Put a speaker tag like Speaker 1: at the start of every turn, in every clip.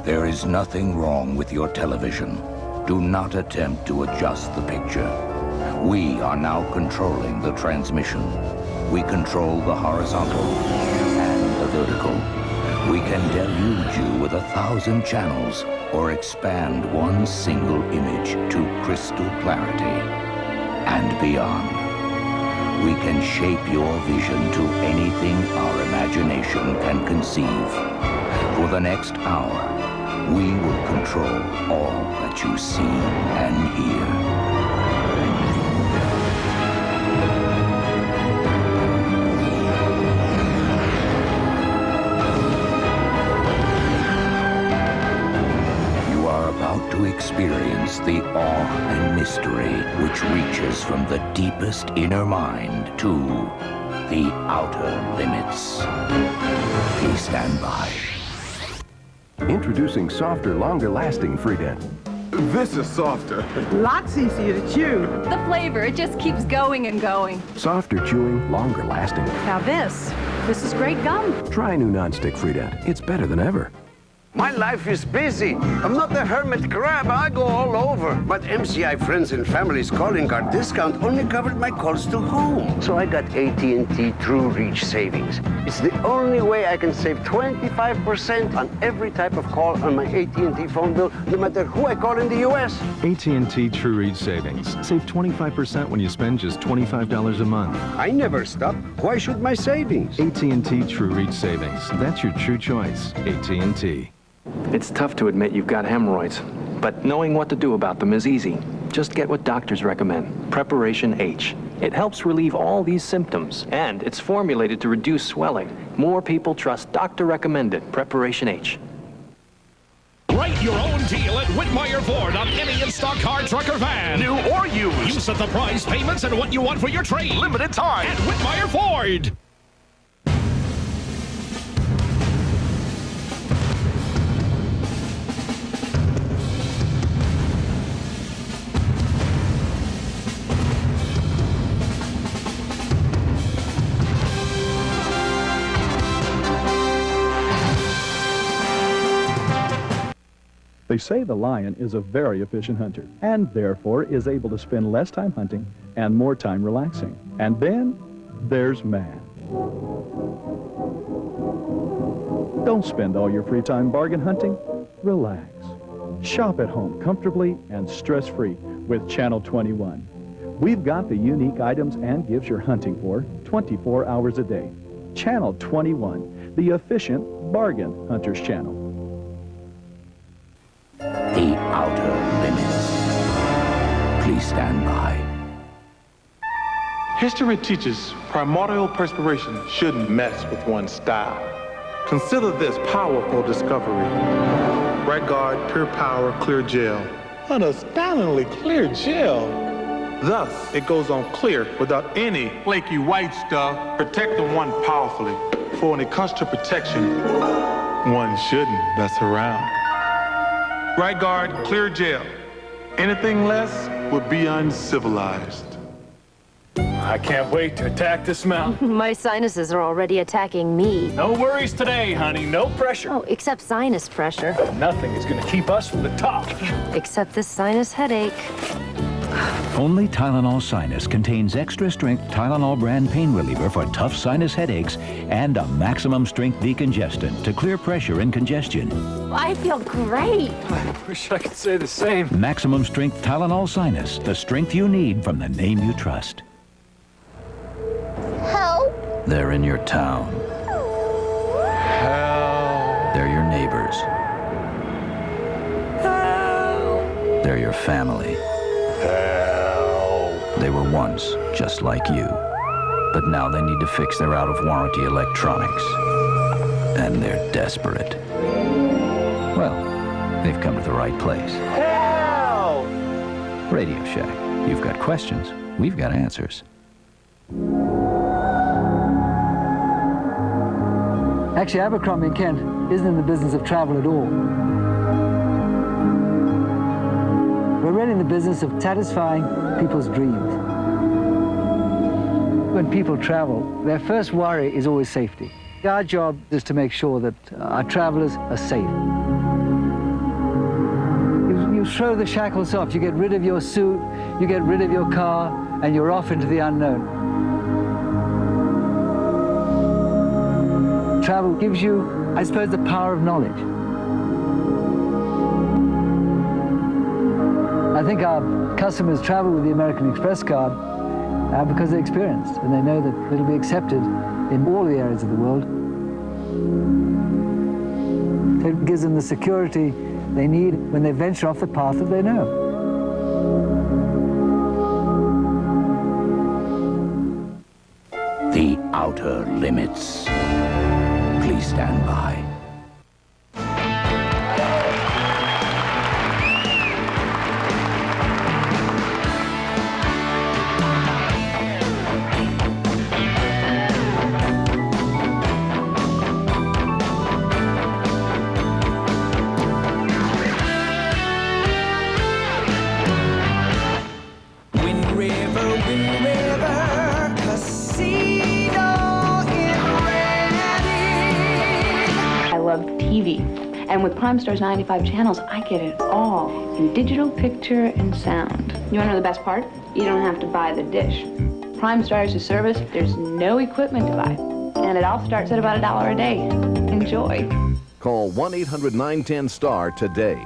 Speaker 1: There is nothing wrong with your television. Do not attempt to adjust the picture. We are now controlling the transmission. We control the horizontal and the vertical. We can deluge you with 1,000 channels or expand one single image to crystal clarity and beyond. We can shape your vision to anything our imagination can conceive. For the next hour, we will control all that you see and hear. To experience the awe and mystery which reaches from the deepest inner mind to the outer limits. Please stand by.
Speaker 2: Introducing softer, longer-lasting Freedent.
Speaker 3: This is softer.
Speaker 4: Lots easier to chew.
Speaker 5: The flavor, it just keeps going and going.
Speaker 2: Softer chewing, longer lasting.
Speaker 5: Now this is great gum.
Speaker 2: Try new non-stick Freedent. It's better than ever.
Speaker 6: My life is busy. I'm not the hermit crab. I go all over. But MCI Friends and Family's calling card discount only covered my calls to home. So I got AT&T True Reach Savings. It's the only way I can save 25% on every type of call on my AT&T phone bill, no matter who I call in the U.S.
Speaker 7: AT&T True Reach Savings. Save 25% when you spend just $25 a month.
Speaker 6: I never stop. Why should my savings?
Speaker 7: AT&T True Reach Savings. That's your true choice. AT&T.
Speaker 8: It's tough to admit you've got hemorrhoids, but knowing what to do about them is easy. Just get what doctors recommend, Preparation H. It helps relieve all these symptoms, and it's formulated to reduce swelling. More people trust doctor-recommended Preparation H.
Speaker 9: Write your own deal at Whitmire Ford on any in-stock car, truck, or van. New or used. You set the price, payments, and what you want for your trade. Limited time at Whitmire Ford.
Speaker 10: They say the lion is a very efficient hunter and therefore is able to spend less time hunting and more time relaxing. And then there's man. Don't spend all your free time bargain hunting. Relax. Shop at home comfortably and stress-free with Channel 21. We've got the unique items and gifts you're hunting for 24 hours a day. Channel 21, the efficient bargain hunters channel.
Speaker 1: The outer limits. Please stand by.
Speaker 11: History teaches primordial perspiration shouldn't mess with one's style. Consider this powerful discovery. Right Guard Pure Power Clear Gel. An astoundingly clear gel. Thus, it goes on clear without any flaky white stuff, protecting one powerfully. For when it comes to protection, one shouldn't mess around. Right Guard Clear Gel. Anything less would be uncivilized.
Speaker 9: I can't wait to attack this mountain.
Speaker 5: My sinuses are already attacking me.
Speaker 9: No worries today, honey. No pressure.
Speaker 5: Oh, except sinus pressure.
Speaker 9: Nothing is going to keep us from the top.
Speaker 5: Except this sinus headache.
Speaker 12: Only Tylenol Sinus contains extra-strength Tylenol brand pain reliever for tough sinus headaches and a maximum-strength decongestant to clear pressure and congestion.
Speaker 5: I feel great.
Speaker 9: I wish I could say the same.
Speaker 12: Maximum-strength Tylenol Sinus, the strength you need from the name you trust.
Speaker 5: Help!
Speaker 12: They're in your town.
Speaker 11: Help.
Speaker 12: They're your neighbors.
Speaker 5: Help!
Speaker 12: They're your family. They were once just like you, but now they need to fix their out-of-warranty electronics, and they're desperate. Well, they've come to the right place.
Speaker 11: Help!
Speaker 12: Radio Shack. You've got questions, we've got answers.
Speaker 13: Actually, Abercrombie & Kent isn't in the business of travel at all. We're really in the business of satisfying people's dreams. When people travel, their first worry is always safety. Our job is to make sure that our travelers are safe. you throw the shackles off. You get rid of your suit, you get rid of your car, and you're off into the unknown. Travel gives you, I suppose, the power of knowledge. I think our customers travel with the American Express card because they're experienced and they know that it'll be accepted in all the areas of the world. It gives them the security they need when they venture off the path that they know.
Speaker 1: The outer limits. Please stand by.
Speaker 14: And with Prime Star's 95 channels, I get it all in digital, picture, and sound. You want to know the best part? You don't have to buy the dish. Prime Star is a service, there's no equipment to buy. And it all starts at about $1 a day. Enjoy.
Speaker 15: Call 1-800-910-STAR today.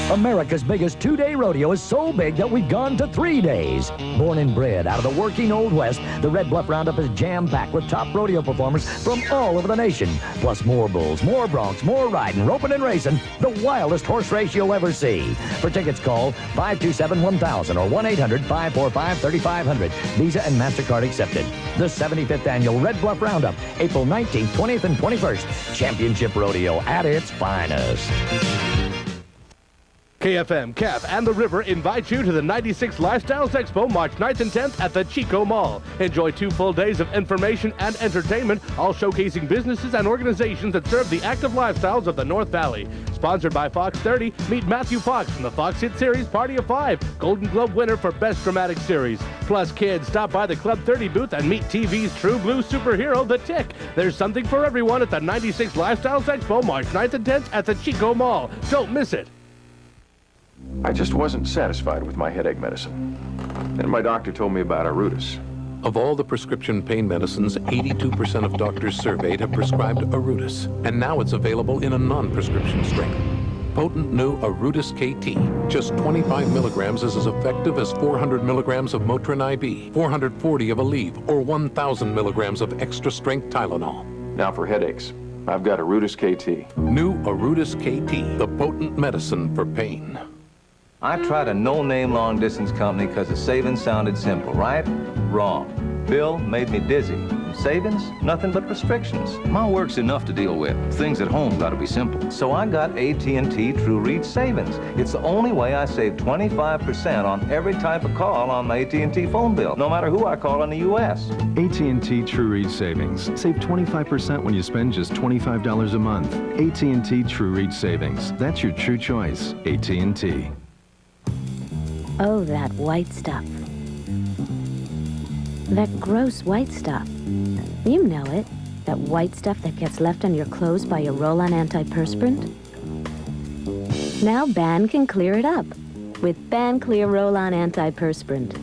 Speaker 16: America's biggest two-day rodeo is so big that we've gone to 3 days. Born and bred out of the working Old West, the Red Bluff Roundup is jam-packed with top rodeo performers from all over the nation. Plus more bulls, more broncs, more riding, roping and racing, the wildest horse race you'll ever see. For tickets, call 527-1000 or 1-800-545-3500. Visa and MasterCard accepted. The 75th Annual Red Bluff Roundup, April 19th, 20th, and 21st. Championship Rodeo at its finest.
Speaker 17: KFM, KAF, and The River invite you to the 96 Lifestyles Expo March 9th and 10th at the Chico Mall. Enjoy 2 full days of information and entertainment, all showcasing businesses and organizations that serve the active lifestyles of the North Valley. Sponsored by Fox 30, meet Matthew Fox from the Fox hit series Party of 5, Golden Globe winner for Best Dramatic Series. Plus, kids, stop by the Club 30 booth and meet TV's true blue superhero, The Tick. There's something for everyone at the 96 Lifestyles Expo March 9th and 10th at the Chico Mall. Don't miss it.
Speaker 2: I just wasn't satisfied with my headache medicine. Then my doctor told me about Arutis.
Speaker 18: Of all the prescription pain medicines, 82% of doctors surveyed have prescribed Arutis, and now it's available in a non-prescription strength. Potent new Arutis KT. Just 25 milligrams is as effective as 400 milligrams of Motrin IB, 440 of Aleve, or 1,000 milligrams of extra-strength Tylenol.
Speaker 2: Now for headaches, I've got Arutis KT.
Speaker 18: New Arutis KT, the potent medicine for pain.
Speaker 19: I tried a no-name long-distance company because the savings sounded simple, right? Wrong. Bill made me dizzy. Savings? Nothing but restrictions. My work's enough to deal with. Things at home gotta be simple. So I got AT&T True Reach Savings. It's the only way I save 25% on every type of call on my AT&T phone bill, no matter who I call in the U.S.
Speaker 7: AT&T True Reach Savings. Save 25% when you spend just $25 a month. AT&T True Reach Savings. That's your true choice. AT&T.
Speaker 5: Oh, that white stuff. That gross white stuff. You know it. That white stuff that gets left on your clothes by your roll-on antiperspirant. Now Ban can clear it up with Ban Clear Roll-On Antiperspirant.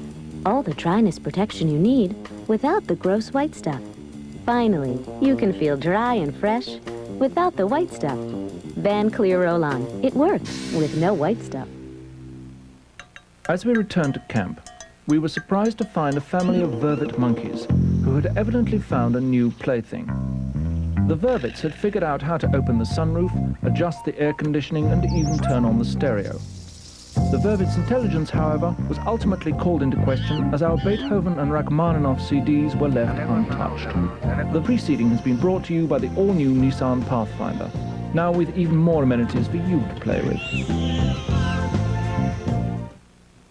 Speaker 5: All the dryness protection you need without the gross white stuff. Finally, you can feel dry and fresh without the white stuff. Ban Clear Roll-On. It works with no white stuff.
Speaker 10: As we returned to camp, we were surprised to find a family of vervet monkeys who had evidently found a new plaything. The vervets had figured out how to open the sunroof, adjust the air conditioning, and even turn on the stereo. The vervet's intelligence, however, was ultimately called into question as our Beethoven and Rachmaninoff CDs were left untouched. The preceding has been brought to you by the all-new Nissan Pathfinder, now with even more amenities for you to play with.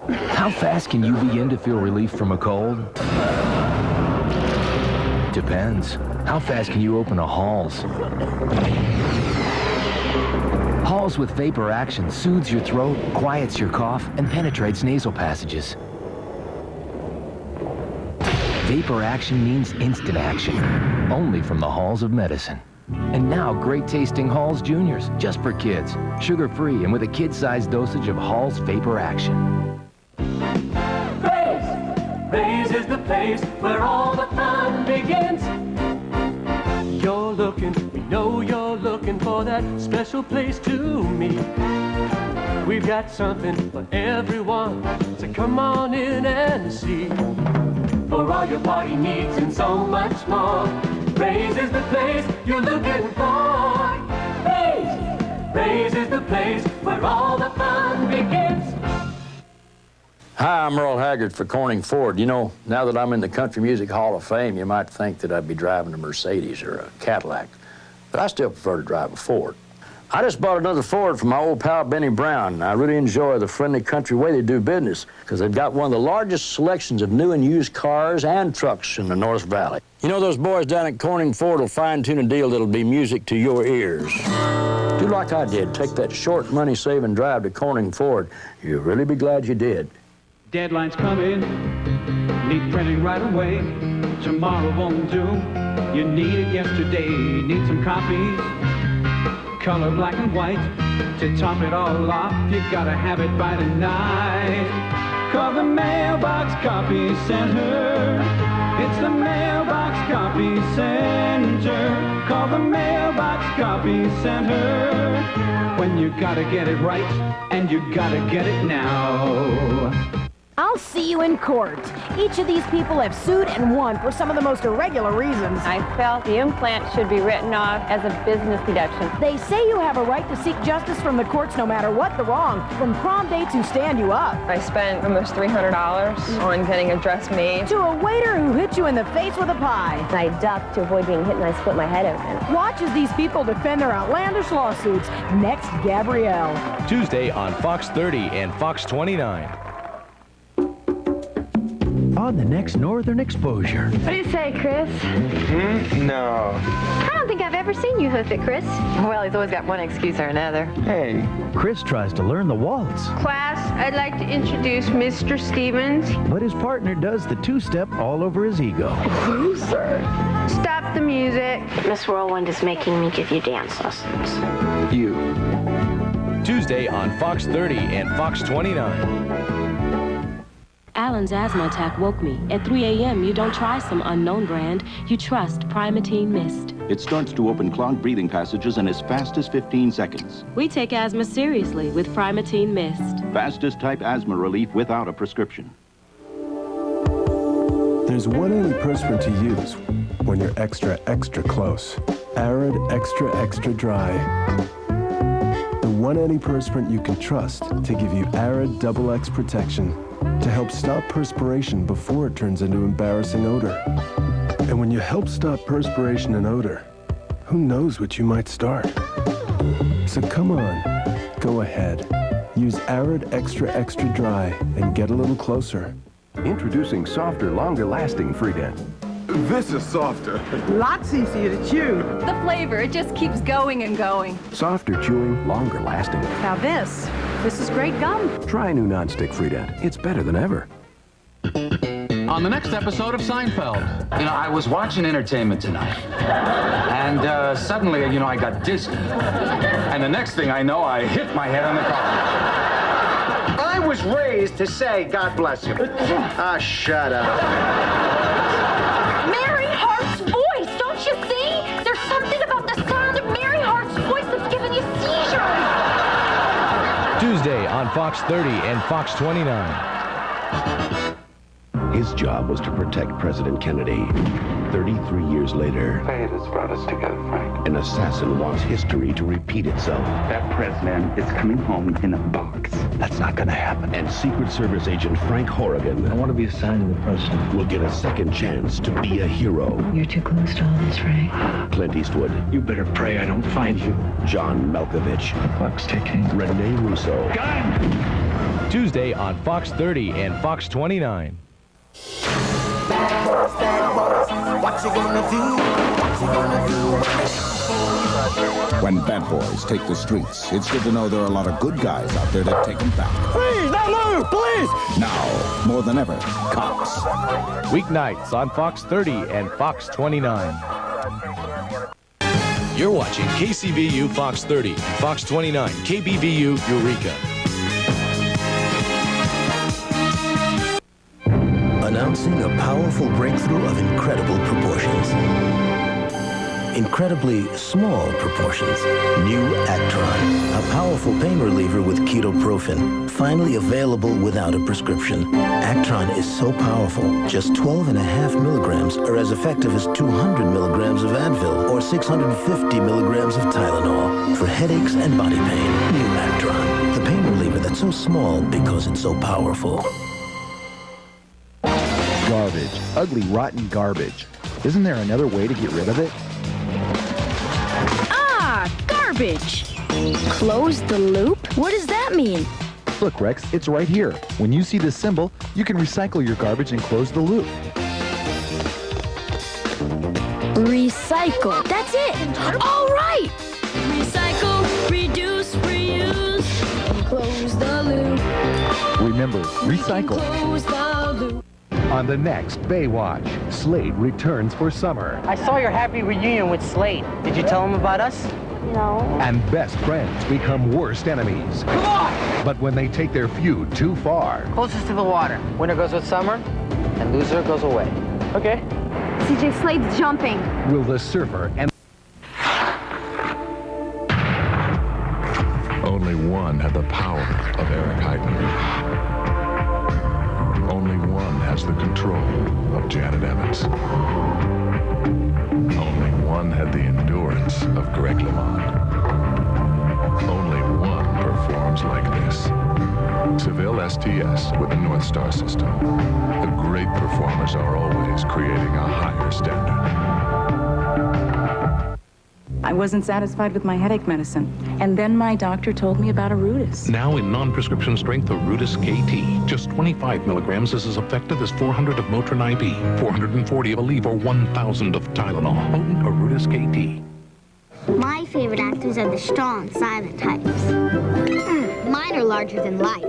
Speaker 12: How fast can you begin to feel relief from a cold? Depends. How fast can you open a Halls? Halls with vapor action soothes your throat, quiets your cough, and penetrates nasal passages. Vapor action means instant action, only from the Halls of Medicine.
Speaker 20: And now great tasting Halls Juniors, just for kids. Sugar-free and with a kid-sized dosage of Halls Vapor Action.
Speaker 21: Raise is the place where all the fun begins. You're looking, we know you're looking for that special place to meet. We've got something for everyone, so come on in and see. For all your party needs and so much more, Raise is the place you're looking for. Raise is the place where all the fun begins.
Speaker 22: Hi, I'm Earl Haggard for Corning Ford. You know, now that I'm in the Country Music Hall of Fame, you might think that I'd be driving a Mercedes or a Cadillac, but I still prefer to drive a Ford. I just bought another Ford from my old pal Benny Brown, and I really enjoy the friendly country way they do business, because they've got one of the largest selections of new and used cars and trucks in the North Valley. You know, those boys down at Corning Ford will fine-tune a deal that'll be music to your ears. Do like I did. Take that short, money-saving drive to Corning Ford. You'll really be glad you did.
Speaker 23: Deadline's coming, need printing right away. Tomorrow won't do, you need it yesterday. Need some copies, color black and white. To top it all off, you gotta have it by tonight. Call the Mailbox Copy Center. It's the Mailbox Copy Center. Call the Mailbox Copy Center. When you gotta get it right, and you gotta get it now.
Speaker 24: I'll see you in court. Each of these people have sued and won for some of the most irregular reasons.
Speaker 25: I felt the implant should be written off as a business deduction.
Speaker 24: They say you have a right to seek justice from the courts no matter what the wrong, from prom dates who stand you up.
Speaker 25: I spent almost $300 on getting a dress made.
Speaker 24: To a waiter who hit you in the face with a pie.
Speaker 25: I ducked to avoid being hit and I split my head open.
Speaker 24: Watch as these people defend their outlandish lawsuits. Next, Gabrielle.
Speaker 26: Tuesday on Fox 30 and Fox 29.
Speaker 16: On the next Northern Exposure.
Speaker 27: What do you say, Chris?
Speaker 28: No.
Speaker 27: I don't think I've ever seen you hoof it, Chris.
Speaker 25: Well, he's always got one excuse or another.
Speaker 28: Hey.
Speaker 16: Chris tries to learn the waltz.
Speaker 27: Class, I'd like to introduce Mr. Stevens.
Speaker 16: But his partner does the two-step all over his ego.
Speaker 27: Loser. Stop the music.
Speaker 29: Miss Whirlwind is making me give you dance lessons.
Speaker 26: You. Tuesday on Fox 30 and Fox 29.
Speaker 30: Alan's asthma attack woke me. At 3 a.m., you don't try some unknown brand. You trust Primatene Mist.
Speaker 31: It starts to open clogged breathing passages in as fast as 15 seconds.
Speaker 30: We take asthma seriously with Primatene Mist.
Speaker 31: Fastest type asthma relief without a prescription.
Speaker 32: There's one antiperspirant to use when you're extra, extra close. Arid Extra, Extra Dry. The one antiperspirant you can trust to give you Arid Double X protection to help stop perspiration before it turns into embarrassing odor. And when you help stop perspiration and odor, who knows what you might start? So come on, go ahead. Use Arid Extra Extra Dry and get a little closer.
Speaker 33: Introducing softer, longer-lasting Freedent.
Speaker 3: This is softer.
Speaker 4: Lots easier to chew.
Speaker 34: The flavor, it just keeps going and going.
Speaker 33: Softer chewing, longer lasting.
Speaker 34: Now this is great gum.
Speaker 33: Try new non-stick Freedent. It's better than ever.
Speaker 35: On the next episode of Seinfeld. You know, I was watching entertainment tonight. And suddenly, you know, I got dizzy. And the next thing I know, I hit my head on the carpet.
Speaker 6: I was raised to say, God bless you. Ah, shut up.
Speaker 27: Don't you see? There's something about the sound of Mary Hart's voice that's giving you seizures.
Speaker 26: Tuesday on Fox 30 and Fox 29.
Speaker 33: His job was to protect President Kennedy. 33 years later,
Speaker 36: fate has brought us together, Frank.
Speaker 33: An assassin wants history to repeat itself.
Speaker 36: That president is coming home in a box.
Speaker 33: That's not going to happen. And Secret Service agent Frank Horrigan,
Speaker 13: I want to be assigned to the president,
Speaker 33: will get a second chance to be a hero.
Speaker 27: You're too close to all this, Frank.
Speaker 33: Clint Eastwood.
Speaker 36: You better pray I don't find you.
Speaker 33: John Malkovich.
Speaker 36: The clock's ticking.
Speaker 33: Rene Russo.
Speaker 36: Gun!
Speaker 26: Tuesday on Fox 30 and Fox 29.
Speaker 37: What you gonna do? What you gonna do?
Speaker 1: When bad boys take the streets, it's good to know there are a lot of good guys out there to take them back.
Speaker 16: Please, don't move, please!
Speaker 1: Now, more than ever, cops.
Speaker 26: Weeknights on Fox 30 and Fox 29. You're watching KCVU Fox 30, Fox 29, KBVU, Eureka.
Speaker 2: Announcing a powerful breakthrough of incredible proportions. Incredibly small proportions. New Actron, a powerful pain reliever with ketoprofen, finally available without a prescription. Actron is so powerful, just 12.5 milligrams are as effective as 200 milligrams of Advil or 650 milligrams of Tylenol for headaches and body pain. New Actron, the pain reliever that's so small because it's so powerful.
Speaker 5: Garbage. Ugly, rotten garbage. Isn't there another way to get rid of it?
Speaker 34: Garbage. Close the loop? What does that mean?
Speaker 5: Look, Rex, it's right here. When you see this symbol, you can recycle your garbage and close the loop.
Speaker 34: Recycle. That's it. All right. Recycle, reduce, reuse. Close the loop.
Speaker 5: Remember, recycle.
Speaker 34: Close the loop.
Speaker 7: On the next Baywatch, Slade returns for summer.
Speaker 8: I saw your happy reunion with Slade. Did you tell him about us?
Speaker 7: No. And best friends become worst enemies.
Speaker 8: Come on!
Speaker 7: But when they take their feud too far...
Speaker 8: Closest to the water. Winner goes with summer, and loser goes away. Okay.
Speaker 34: CJ Slade's jumping.
Speaker 7: Will the surfer and...
Speaker 9: Only one had the power of Eric Heitman. Only one has the control of Janet Evans. Only one had the endurance of Greg LeMond. Only one performs like this. Seville STS with the North Star system. The great performers are always creating a higher standard.
Speaker 10: I wasn't satisfied with my headache medicine. And then my doctor told me about Arudis.
Speaker 11: Now in non-prescription strength, Arudis KT. Just 25 milligrams is as effective as 400 of Motrin IV, 440 of Aleve, or 1,000 of Tylenol. Potent Arudis KT.
Speaker 12: My favorite actors are the strong, silent types. Mine are larger than life.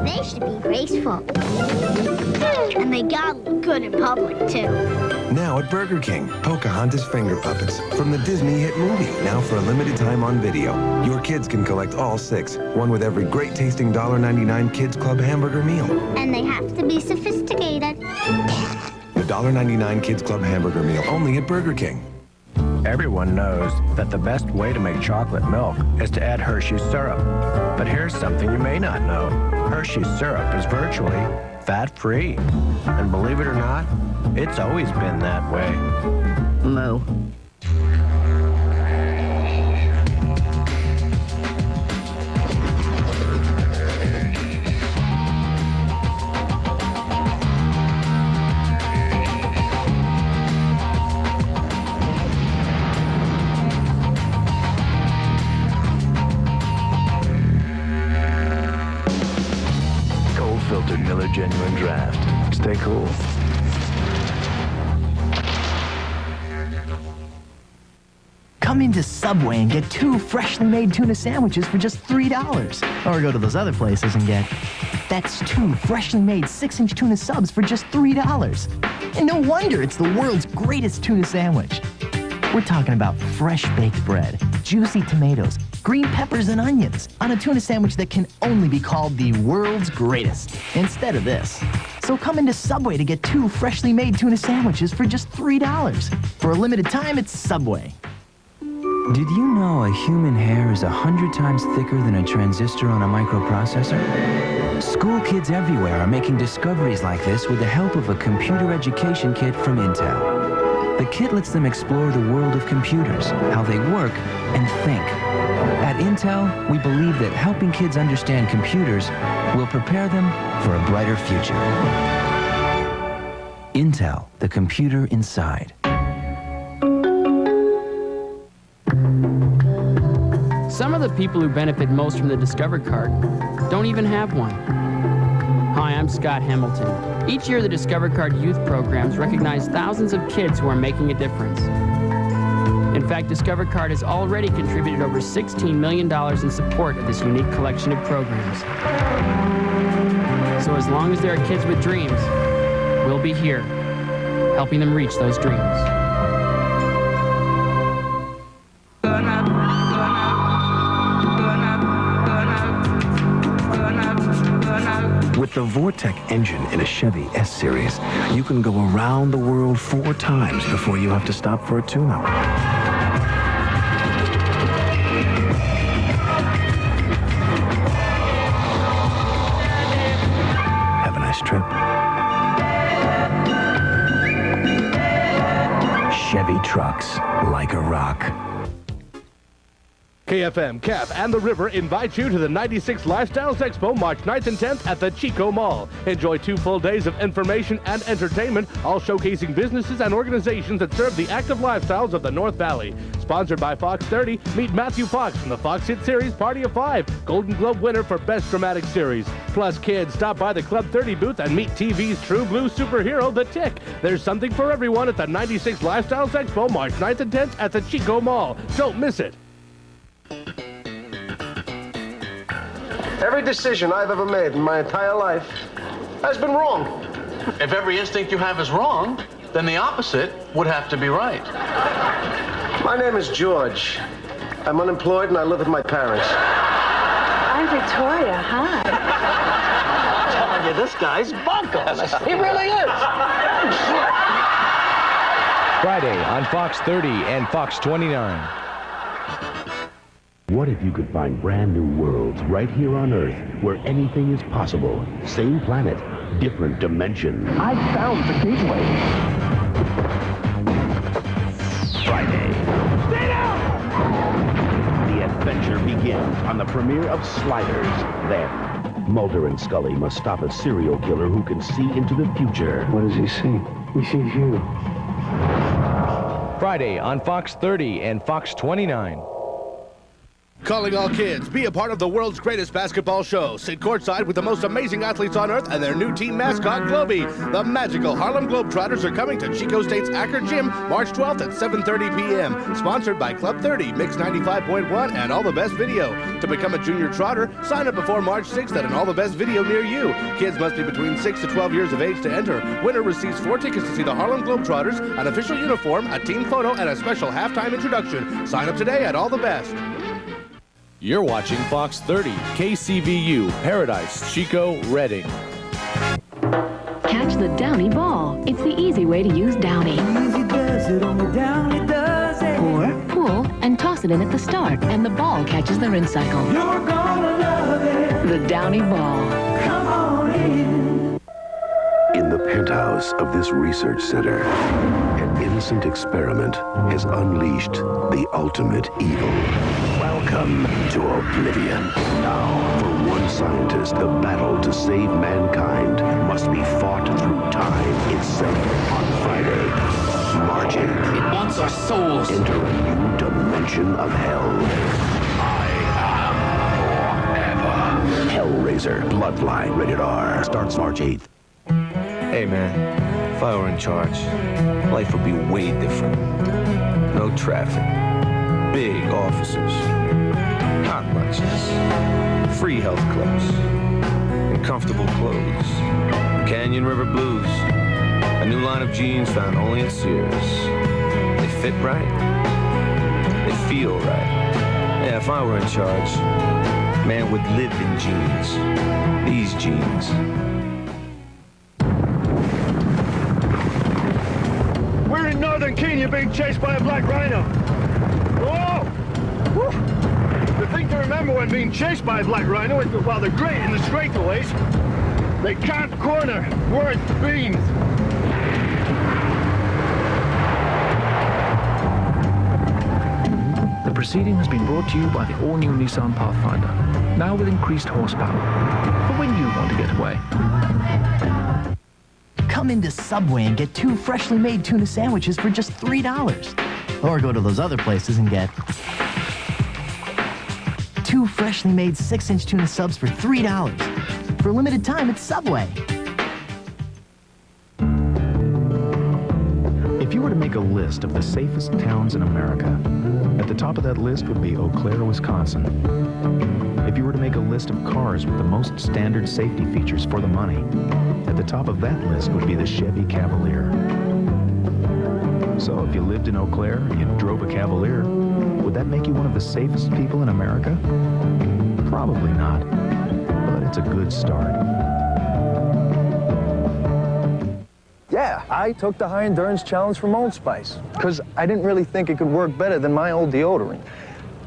Speaker 12: They should be graceful. And they gotta look good in public, too.
Speaker 14: Now at Burger King, Pocahontas Finger Puppets from the Disney hit movie, now for a limited time on video. Your kids can collect all 6, one with every great-tasting $1.99 Kids Club hamburger meal.
Speaker 12: And they have to be sophisticated.
Speaker 14: The $1.99 Kids Club hamburger meal, only at Burger King.
Speaker 15: Everyone knows that the best way to make chocolate milk is to add Hershey's syrup. But here's something you may not know. Hershey's syrup is virtually fat-free. And believe it or not, it's always been that way.
Speaker 11: Moo.
Speaker 15: Cold-filtered Miller Genuine Draft. Stay cool.
Speaker 17: Come into Subway and get 2 freshly made tuna sandwiches for just $3. Or go to those other places and get... That's 2 freshly made 6-inch tuna subs for just $3. And no wonder it's the world's greatest tuna sandwich. We're talking about fresh baked bread, juicy tomatoes, green peppers and onions on a tuna sandwich that can only be called the world's greatest instead of this. So come into Subway to get 2 freshly made tuna sandwiches for just $3. For a limited time, it's Subway.
Speaker 18: Did you know a human hair is 100 times thicker than a transistor on a microprocessor? School kids everywhere are making discoveries like this with the help of a computer education kit from Intel. The kit lets them explore the world of computers, how they work, and think. At Intel, we believe that helping kids understand computers will prepare them for a brighter future. Intel, the computer inside.
Speaker 19: Some of the people who benefit most from the Discover Card don't even have one. Hi, I'm Scott Hamilton. Each year, the Discover Card youth programs recognize thousands of kids who are making a difference. In fact, Discover Card has already contributed over $16 million in support of this unique collection of programs. So as long as there are kids with dreams, we'll be here, helping them reach those dreams.
Speaker 3: With the Vortec engine in a Chevy S-Series, you can go around the world 4 times before you have to stop for a tune-up. Have a nice trip. Chevy trucks, like a rock.
Speaker 4: KFM, CAF, and The River invite you to the 96 Lifestyles Expo March 9th and 10th at the Chico Mall. Enjoy 2 full days of information and entertainment, all showcasing businesses and organizations that serve the active lifestyles of the North Valley. Sponsored by Fox 30, meet Matthew Fox from the Fox hit series Party of 5, Golden Globe winner for Best Dramatic Series. Plus, kids, stop by the Club 30 booth and meet TV's true blue superhero, The Tick. There's something for everyone at the 96 Lifestyles Expo March 9th and 10th at the Chico Mall. Don't miss it.
Speaker 6: Every decision I've ever made in my entire life has been wrong.
Speaker 13: If every instinct you have is wrong, then the opposite would have to be right.
Speaker 6: My name is George. I'm unemployed and I live with my parents.
Speaker 10: I'm Victoria. Hi.
Speaker 13: I'm telling you, this guy's bunkers.
Speaker 6: He really is.
Speaker 26: Friday on Fox 30 and Fox 29.
Speaker 33: What if you could find brand new worlds right here on Earth where anything is possible? Same planet, different dimension.
Speaker 36: I found the gateway.
Speaker 33: Friday. Stay down! The adventure begins on the premiere of Sliders. Then, Mulder and Scully must stop a serial killer who can see into the future.
Speaker 36: What does he see? He sees you.
Speaker 26: Friday on Fox 30 and Fox 29.
Speaker 4: Calling all kids, be a part of the world's greatest basketball show. Sit courtside with the most amazing athletes on earth and their new team mascot, Globey. The magical Harlem Globetrotters are coming to Chico State's Acker Gym March 12th at 7:30 p.m. Sponsored by Club 30, Mix 95.1, and All the Best Video. To become a junior trotter, sign up before March 6th at an All the Best Video near you. Kids must be between 6 to 12 years of age to enter. Winner receives 4 tickets to see the Harlem Globetrotters, an official uniform, a team photo, and a special halftime introduction. Sign up today at All the Best.
Speaker 26: You're watching Fox 30, KCVU, Paradise, Chico, Redding.
Speaker 20: Catch the Downy ball. It's the easy way to use Downy.
Speaker 21: Easy does it, only Downy does it.
Speaker 20: Pour, pull, and toss it in at the start, and the ball catches the rinse cycle.
Speaker 21: You're gonna love it.
Speaker 20: The Downy ball.
Speaker 21: Come on in.
Speaker 33: In the penthouse of this research center, an innocent experiment has unleashed the ultimate evil. Welcome to Oblivion. Now, for one scientist, the battle to save mankind must be fought through time itself on Friday, March 8th.
Speaker 13: It wants our souls.
Speaker 33: Enter a new dimension of hell. I am forever. Hellraiser, Bloodline, rated R. Starts March 8th.
Speaker 22: Hey man, if I were in charge, life would be way different. No traffic, big offices, hot lunches, free health clubs, and comfortable clothes. Canyon River Blues, a new line of jeans found only in Sears. They fit right, they feel right. Yeah, if I were in charge, man would live in jeans. These jeans.
Speaker 6: We're in northern Kenya being chased by a black rhino. Whoa! Whew. The thing to remember when being chased by a black rhino is that while they're great in the straightaways, they can't corner worth beans.
Speaker 36: The proceeding has been brought to you by the all-new Nissan Pathfinder, now with increased horsepower, for when you want to get away.
Speaker 17: Come into Subway and get 2 freshly made tuna sandwiches for just $3. Or go to those other places and get 2 freshly made 6-inch tuna subs for $3. For a limited time at Subway.
Speaker 3: If you were to make a list of the safest towns in America, at the top of that list would be Eau Claire, Wisconsin. If you were to make a list of cars with the most standard safety features for the money, at the top of that list would be the Chevy Cavalier. So if you lived in Eau Claire and you drove a Cavalier, would that make you one of the safest people in America? Probably not, but it's a good start.
Speaker 6: Yeah, I took the high endurance challenge from Old Spice because I didn't really think it could work better than my old deodorant.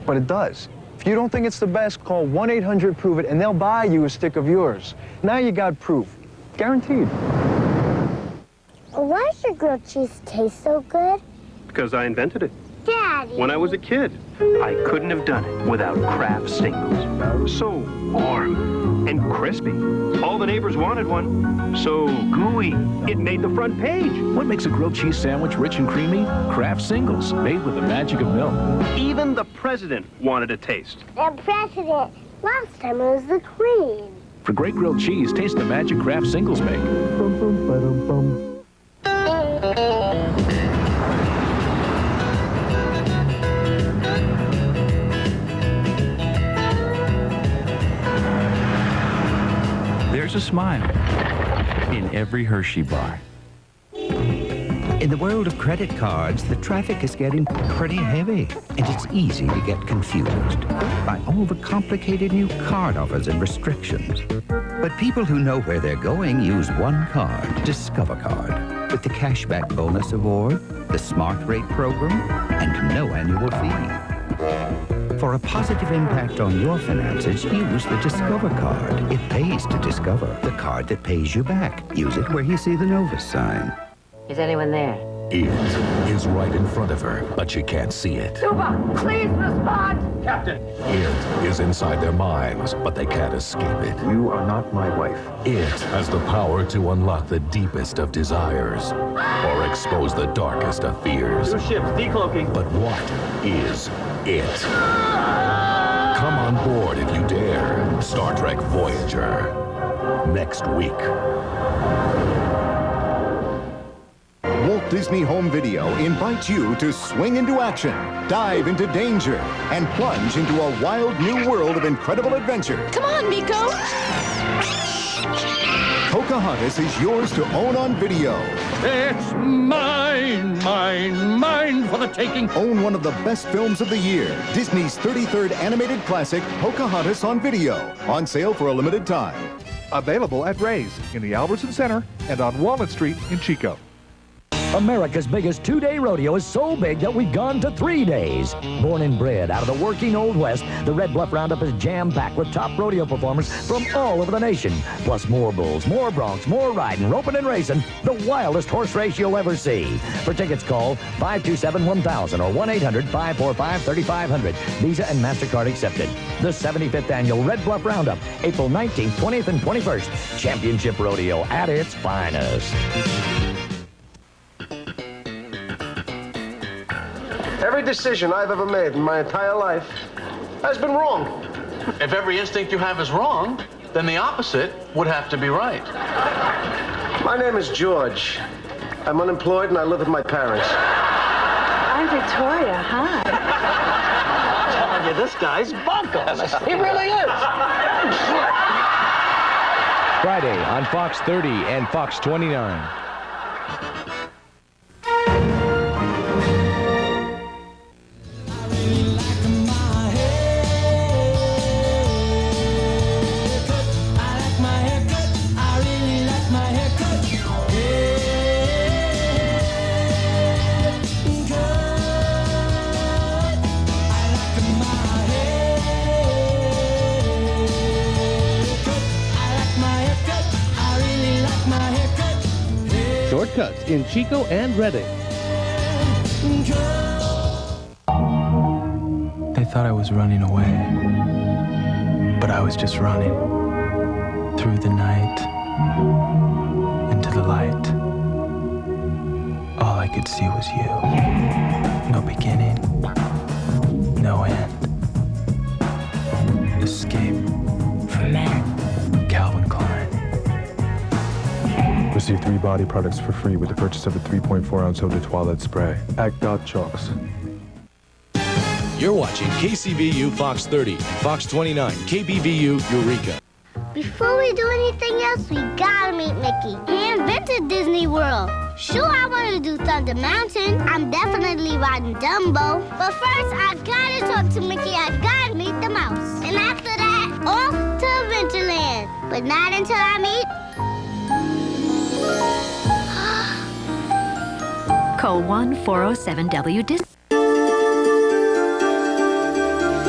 Speaker 6: But it does. If you don't think it's the best, call 1-800-PROVE-IT and they'll buy you a stick of yours. Now you got proof. Guaranteed.
Speaker 12: Why does your grilled cheese taste so good?
Speaker 1: Because I invented it.
Speaker 12: Daddy.
Speaker 1: When I was a kid, I couldn't have done it without Kraft singles. So warm and crispy. All the neighbors wanted one. So gooey, it made the front page.
Speaker 11: What makes a grilled cheese sandwich rich and creamy? Kraft Singles, made with the magic of milk.
Speaker 1: Even the president wanted a taste.
Speaker 12: The president. Last time it was the queen.
Speaker 11: For great grilled cheese, taste the magic Kraft Singles make.
Speaker 18: There's a smile in every Hershey bar. In the world of credit cards, the traffic is getting pretty heavy, and it's easy to get confused by all the complicated new card offers and restrictions. But people who know where they're going use one card, Discover Card, with the Cashback Bonus Award, the Smart Rate Program, and no annual fee. For a positive impact on your finances, use the Discover Card. It pays to discover, the card that pays you back. Use it where you see the Novus sign.
Speaker 2: Is anyone there?
Speaker 11: It is right in front of her, but she can't see it.
Speaker 21: Super, please respond!
Speaker 11: Captain! It is inside their minds, but they can't escape it.
Speaker 7: You are not my wife.
Speaker 11: It has the power to unlock the deepest of desires or expose the darkest of fears.
Speaker 1: Two ships, decloaking.
Speaker 11: But what is it? Come on board if you dare. Star Trek Voyager. Next week.
Speaker 5: Walt Disney Home Video invites you to swing into action, dive into danger, and plunge into a wild new world of incredible adventure.
Speaker 20: Come on, Miko!
Speaker 5: Pocahontas is yours to own on video.
Speaker 21: It's mine, mine, mine for the taking.
Speaker 5: Own one of the best films of the year, Disney's 33rd animated classic, Pocahontas on video. On sale for a limited time.
Speaker 8: Available at Ray's in the Albertson Center and on Walnut Street in Chico.
Speaker 16: America's biggest two-day rodeo is so big that we've gone to 3 days. Born and bred out of the working Old West, the Red Bluff Roundup is jam-packed with top rodeo performers from all over the nation. Plus more bulls, more broncs, more riding, roping, and racing. The wildest horse race you'll ever see. For tickets, call 527-1000 or 1-800-545-3500. Visa and MasterCard accepted. The 75th Annual Red Bluff Roundup, April 19th, 20th, and 21st. Championship Rodeo at its finest.
Speaker 22: Every decision I've ever made in my entire life has been wrong.
Speaker 13: If every instinct you have is wrong, then the opposite would have to be right.
Speaker 22: My name is George. I'm unemployed and I live with my parents.
Speaker 10: I'm Victoria. Hi.
Speaker 22: I'm telling you, this guy's bunko. He really is.
Speaker 26: Friday on Fox 30 and Fox 29.
Speaker 4: Shortcuts in Chico and Redding.
Speaker 23: They thought I was running away, but I was just running through the night into the light. All I could see was you. No beginning, no end. Escape from men. Calvin Klein.
Speaker 24: Receive 3 body products for free with the purchase of a 3.4-ounce eau de toilette spray. Act Dot Chalks.
Speaker 26: You're watching KCVU Fox 30, Fox 29, KBVU Eureka.
Speaker 12: Before we do anything else, we gotta meet Mickey. He invented Disney World. Sure, I want to do Thunder Mountain. I'm definitely riding Dumbo. But first, I gotta talk to Mickey. I gotta meet the mouse. And after that, off to Adventureland. But not until I meet
Speaker 2: Call 1-407-WDIS.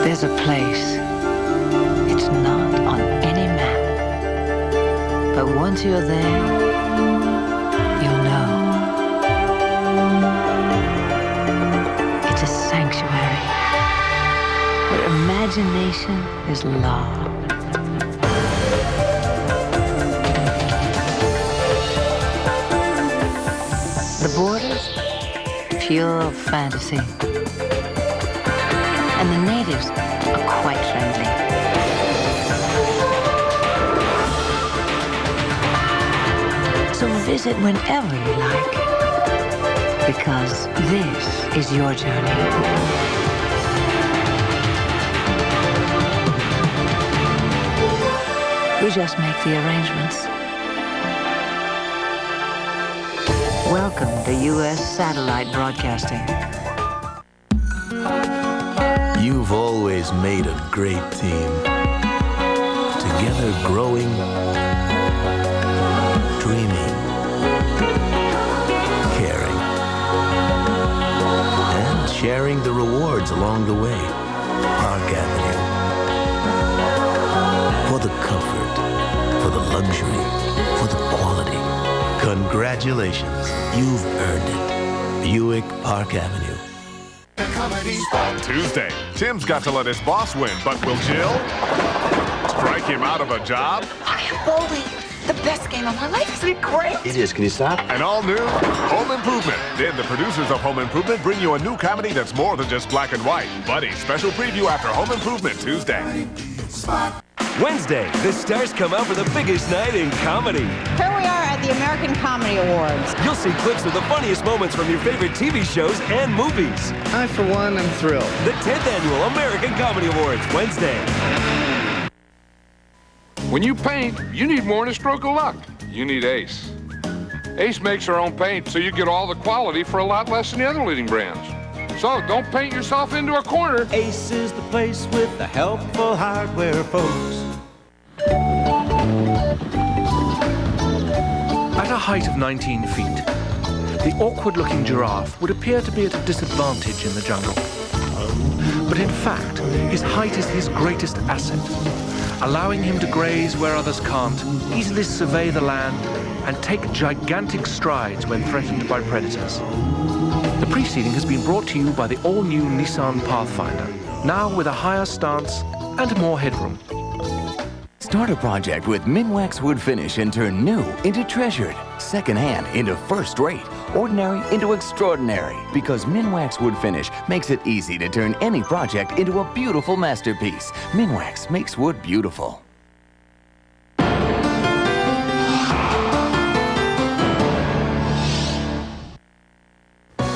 Speaker 9: There's a place. It's not on any map. But once you're there, you'll know. It's a sanctuary where imagination is law. The borders, pure fantasy. And the natives are quite friendly. So visit whenever you like, because this is your journey. We just make the arrangements. Welcome to U.S. Satellite Broadcasting.
Speaker 14: You've always made a great team. Together growing, dreaming, caring, and sharing the rewards along the way. Park Avenue. For the comfort, for the luxury, for the quality. Congratulations, you've earned it. Buick Park Avenue.
Speaker 15: Tuesday, Tim's got to let his boss win, but will Jill strike him out of a job?
Speaker 19: I am bowling. The best game of my life. Isn't it great?
Speaker 15: It is. Can you stop? And all new Home Improvement. Then the producers of Home Improvement bring you a new comedy that's more than just black and white. Buddy, special preview after Home Improvement Tuesday.
Speaker 26: Wednesday, the stars come out for the biggest night in comedy.
Speaker 25: Here we are at the American Comedy Awards.
Speaker 26: You'll see clips of the funniest moments from your favorite TV shows and movies.
Speaker 27: I, for one, am thrilled.
Speaker 26: The 10th Annual American Comedy Awards, Wednesday.
Speaker 28: When you paint, you need more than a stroke of luck. You need Ace. Ace makes their own paint, so you get all the quality for a lot less than the other leading brands. So don't paint yourself into a corner.
Speaker 29: Ace is the place with the helpful hardware, folks.
Speaker 8: At a height of 19 feet, the awkward-looking giraffe would appear to be at a disadvantage in the jungle. But in fact, his height is his greatest asset, allowing him to graze where others can't, easily survey the land, and take gigantic strides when threatened by predators. The preceding has been brought to you by the all-new Nissan Pathfinder, now with a higher stance and more headroom.
Speaker 30: Start a project with Minwax Wood Finish and turn new into treasured, second-hand into first-rate, ordinary into extraordinary. Because Minwax Wood Finish makes it easy to turn any project into a beautiful masterpiece. Minwax makes wood beautiful.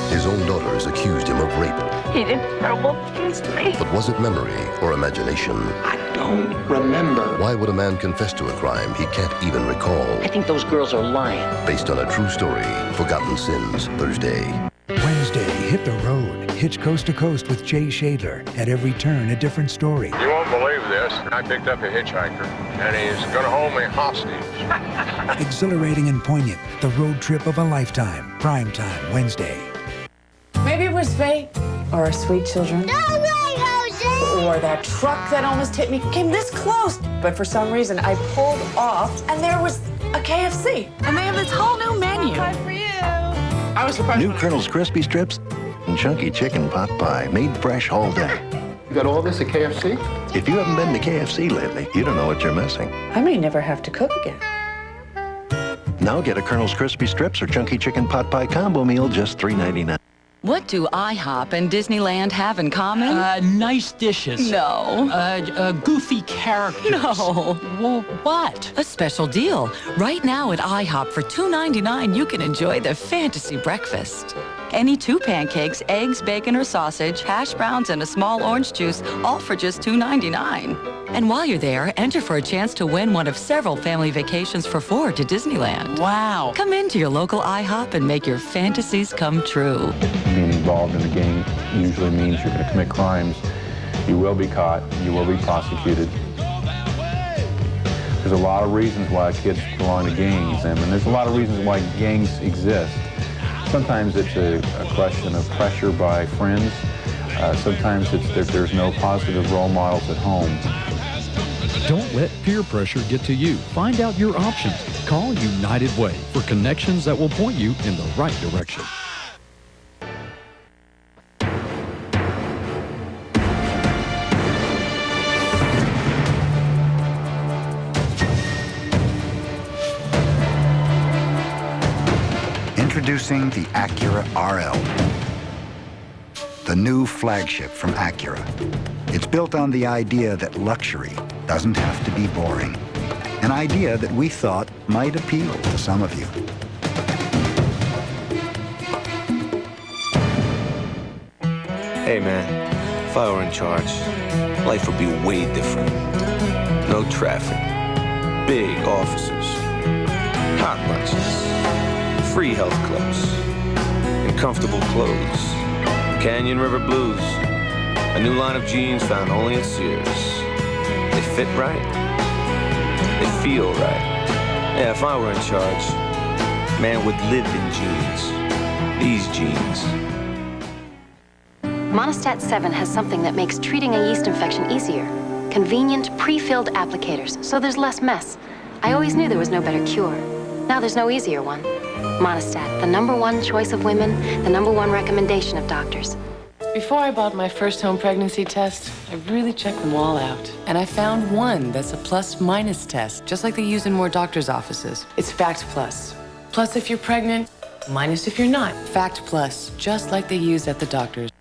Speaker 31: His own daughters accused him of rape.
Speaker 19: He did terrible things to me.
Speaker 31: But was it memory or imagination?
Speaker 19: I don't remember.
Speaker 31: Why would a man confess to a crime he can't even recall?
Speaker 19: I think those girls are lying.
Speaker 31: Based on a true story, Forgotten Sins, Thursday.
Speaker 32: Wednesday, hit the road. Hitch coast to coast with Jay Shadler. At every turn, a different story.
Speaker 33: You won't believe this. I picked up a hitchhiker, and he's going to hold me hostage.
Speaker 32: Exhilarating and poignant. The road trip of a lifetime. Primetime, Wednesday.
Speaker 10: Maybe it was fate, or our sweet children, or that truck that almost hit me. Came this close, but for some reason I pulled off, and there was a KFC, and they have this whole new menu. Pie for you. I was surprised.
Speaker 34: New Colonel's Crispy Strips and chunky chicken pot pie, made fresh all day.
Speaker 31: You got all this at KFC?
Speaker 34: If you haven't been to KFC lately, you don't know what you're missing.
Speaker 10: I may never have to cook again.
Speaker 34: Now get a Colonel's Crispy Strips or chunky chicken pot pie combo meal, just $3.99.
Speaker 35: What do IHOP and Disneyland have in common?
Speaker 21: Nice dishes.
Speaker 35: No.
Speaker 21: Goofy characters.
Speaker 35: No.
Speaker 21: Well, what?
Speaker 35: A special deal. Right now at IHOP for $2.99, you can enjoy the fantasy breakfast. Any 2 pancakes, eggs, bacon, or sausage, hash browns, and a small orange juice, all for just $2.99. And while you're there, enter for a chance to win one of several family vacations for 4 to Disneyland.
Speaker 21: Wow.
Speaker 35: Come into your local IHOP and make your fantasies come true.
Speaker 24: Being involved in a gang usually means you're going to commit crimes. You will be caught. You will be prosecuted. There's a lot of reasons why kids belong to gangs, and there's a lot of reasons why gangs exist. Sometimes it's a question of pressure by friends. Sometimes it's that there's no positive role models at home.
Speaker 1: Don't let peer pressure get to you. Find out your options. Call United Way for connections that will point you in the right direction.
Speaker 3: Introducing the Acura RL, the new flagship from Acura. It's built on the idea that luxury doesn't have to be boring, an idea that we thought might appeal to some of you.
Speaker 4: Hey man, if I were in charge, life would be way different. No traffic, big offices, hot lunches, free health clubs, and comfortable clothes. Canyon River Blues, a new line of jeans found only at Sears. They fit right, they feel right. Yeah, if I were in charge, man would live in jeans, these jeans.
Speaker 5: Monistat 7 has something that makes treating a yeast infection easier. Convenient, pre-filled applicators, so there's less mess. I always knew there was no better cure. Now there's no easier one. Monistat, the #1 choice of women, the #1 recommendation of doctors.
Speaker 10: Before I bought my first home pregnancy test, I really checked them all out. And I found one that's a plus-minus test, just like they use in more doctors' offices. It's Fact Plus. Plus if you're pregnant, minus if you're not. Fact Plus, just like they use at the doctors.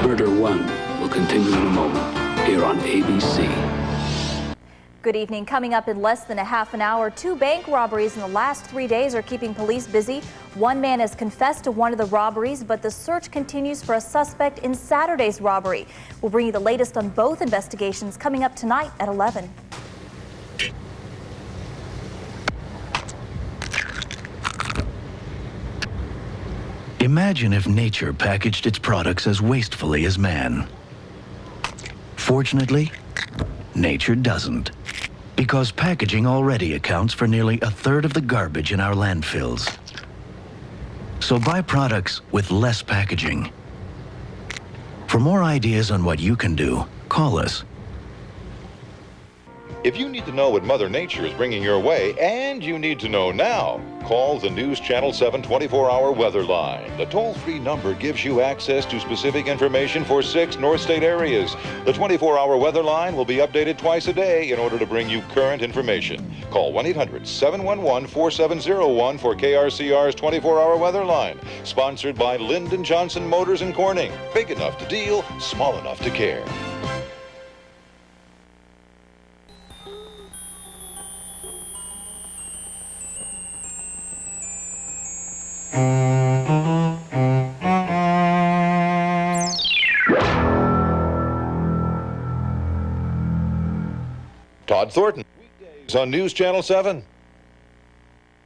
Speaker 6: Murder One will continue in a moment here on ABC.
Speaker 7: Good evening. Coming up in less than a half an hour, 2 bank robberies in the last 3 days are keeping police busy. One man has confessed to one of the robberies, but the search continues for a suspect in Saturday's robbery. We'll bring you the latest on both investigations coming up tonight at 11.
Speaker 11: Imagine if nature packaged its products as wastefully as man. Fortunately, nature doesn't, because packaging already accounts for nearly 1/3 of the garbage in our landfills. So buy products with less packaging. For more ideas on what you can do, call us.
Speaker 13: If you need to know what Mother Nature is bringing your way, and you need to know now, call the News Channel 7 24-hour weather line. The toll-free number gives you access to specific information for 6 North State areas. The 24-hour weather line will be updated twice a day in order to bring you current information. Call 1-800-711-4701 for KRCR's 24-hour weather line. Sponsored by Lyndon Johnson Motors in Corning. Big enough to deal, small enough to care. Todd Thornton, weekdays on News Channel 7.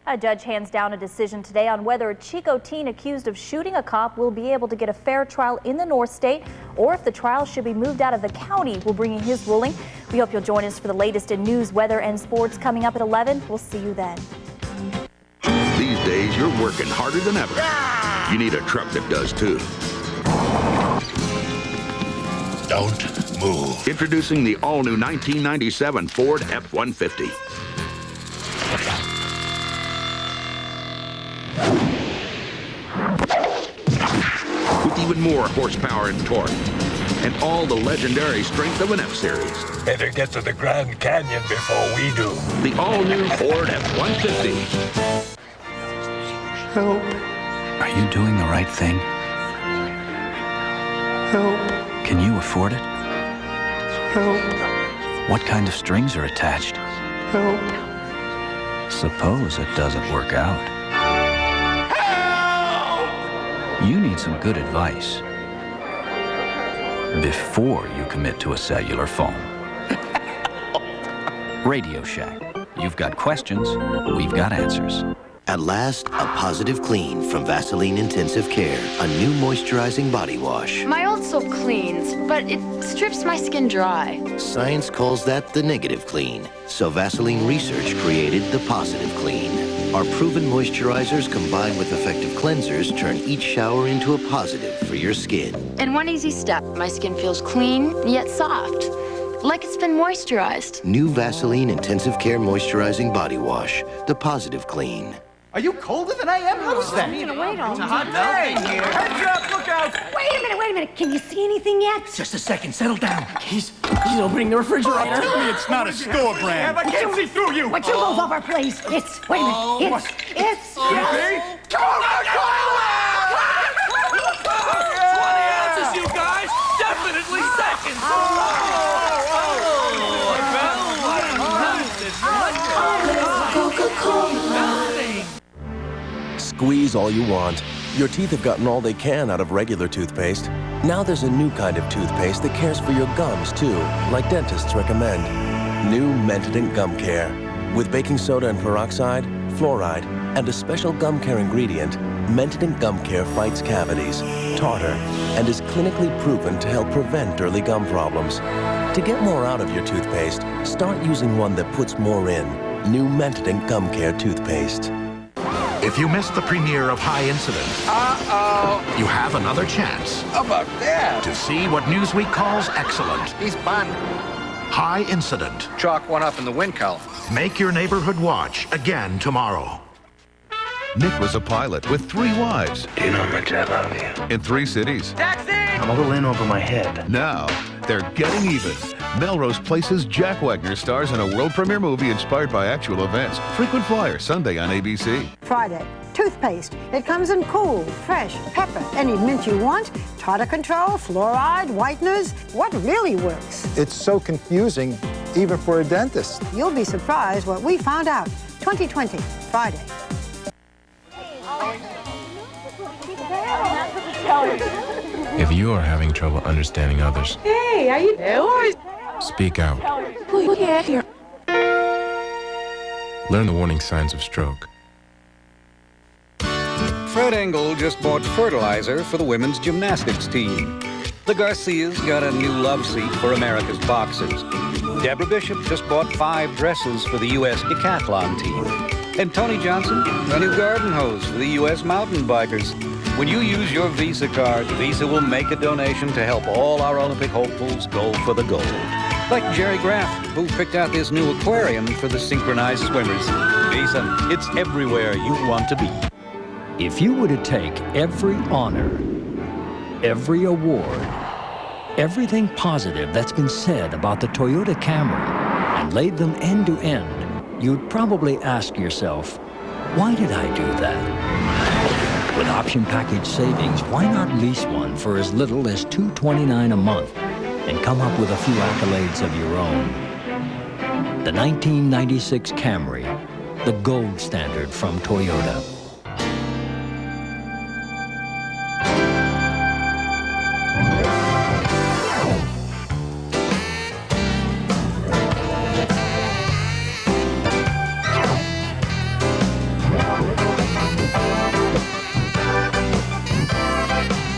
Speaker 7: A judge hands down a decision today on whether a Chico teen accused of shooting a cop will be able to get a fair trial in the North State, or if the trial should be moved out of the county. We'll bring you his ruling. We hope you'll join us for the latest in news, weather, and sports coming up at 11. We'll see you then.
Speaker 16: These days, you're working harder than ever. You need a truck that does too. Don't move. Introducing the all-new 1997 Ford F-150. With even more horsepower and torque, and all the legendary strength of an F-Series.
Speaker 17: Better get to the Grand Canyon before we do.
Speaker 16: The all-new Ford F-150.
Speaker 17: Help.
Speaker 18: Are you doing the right thing?
Speaker 17: Help.
Speaker 18: Can you afford it?
Speaker 17: Help.
Speaker 18: What kind of strings are attached?
Speaker 17: Help.
Speaker 18: Suppose it doesn't work out. Help! You need some good advice before you commit to a cellular phone. Radio Shack. You've got questions, we've got answers.
Speaker 2: At last, a positive clean from Vaseline Intensive Care, a new moisturizing body wash.
Speaker 8: My old soap cleans, but it strips my skin dry.
Speaker 2: Science calls that the negative clean. So Vaseline Research created the positive clean. Our proven moisturizers combined with effective cleansers turn each shower into a positive for your skin.
Speaker 8: In one easy step, my skin feels clean, yet soft. Like it's been moisturized.
Speaker 2: New Vaseline Intensive Care Moisturizing Body Wash, the positive clean.
Speaker 9: Are you colder than I am? How is that?
Speaker 8: I'm gonna wait all
Speaker 9: It's a hot day here. Heads up, look out!
Speaker 19: Wait a minute. Can you see anything yet?
Speaker 9: Just a second, settle down.
Speaker 19: He's opening the refrigerator.
Speaker 9: Tell me it's not a store brand. I can't see through you.
Speaker 19: Would you move over, please? Wait a minute. It's...
Speaker 9: Come on, come on!
Speaker 21: 20 ounces, you guys! Definitely seconds!
Speaker 12: Squeeze all you want. Your teeth have gotten all they can out of regular toothpaste. Now there's a new kind of toothpaste that cares for your gums, too, like dentists recommend. New Mentadent Gum Care. With baking soda and peroxide, fluoride, and a special gum care ingredient, Mentadent Gum Care fights cavities, tartar, and is clinically proven to help prevent early gum problems. To get more out of your toothpaste, start using one that puts more in. New Mentadent Gum Care toothpaste.
Speaker 14: If you missed the premiere of High Incident, you have another chance.
Speaker 9: How about that?
Speaker 14: To see what Newsweek calls excellent.
Speaker 9: He's fun.
Speaker 14: High Incident.
Speaker 9: Chalk one up in the win column.
Speaker 14: Make your neighborhood watch again tomorrow.
Speaker 15: Nick was a pilot with 3 wives.
Speaker 18: Do you know how much I love you?
Speaker 15: In 3 cities.
Speaker 9: Taxi!
Speaker 18: I'm a little in over my head.
Speaker 15: Now, they're getting even. Melrose Place's Jack Wagner stars in a world premiere movie inspired by actual events. Frequent Flyer, Sunday on ABC.
Speaker 20: Friday, toothpaste. It comes in cool, fresh, pepper, any mint you want, tartar control, fluoride, whiteners. What really works?
Speaker 22: It's so confusing, even for a dentist.
Speaker 20: You'll be surprised what we found out. 2020, Friday.
Speaker 24: If you are having trouble understanding others,
Speaker 19: Hey, how you doing?
Speaker 24: speak out. Learn the warning signs of stroke.
Speaker 23: Fred Engel just bought fertilizer for the women's gymnastics team. The Garcias got a new love seat for America's boxers. Deborah Bishop just bought 5 dresses for the U.S. decathlon team. And Tony Johnson, a new garden hose for the U.S. mountain bikers. When you use your Visa card, Visa will make a donation to help all our Olympic hopefuls go for the gold. Like Jerry Graff, who picked out this new aquarium for the synchronized swimmers. Visa, it's everywhere you want to be.
Speaker 25: If you were to take every honor, every award, everything positive that's been said about the Toyota Camry and laid them end to end, you'd probably ask yourself, why did I do that? With option package savings, why not lease one for as little as $229 a month and come up with a few accolades of your own? The 1996 Camry, the gold standard from Toyota.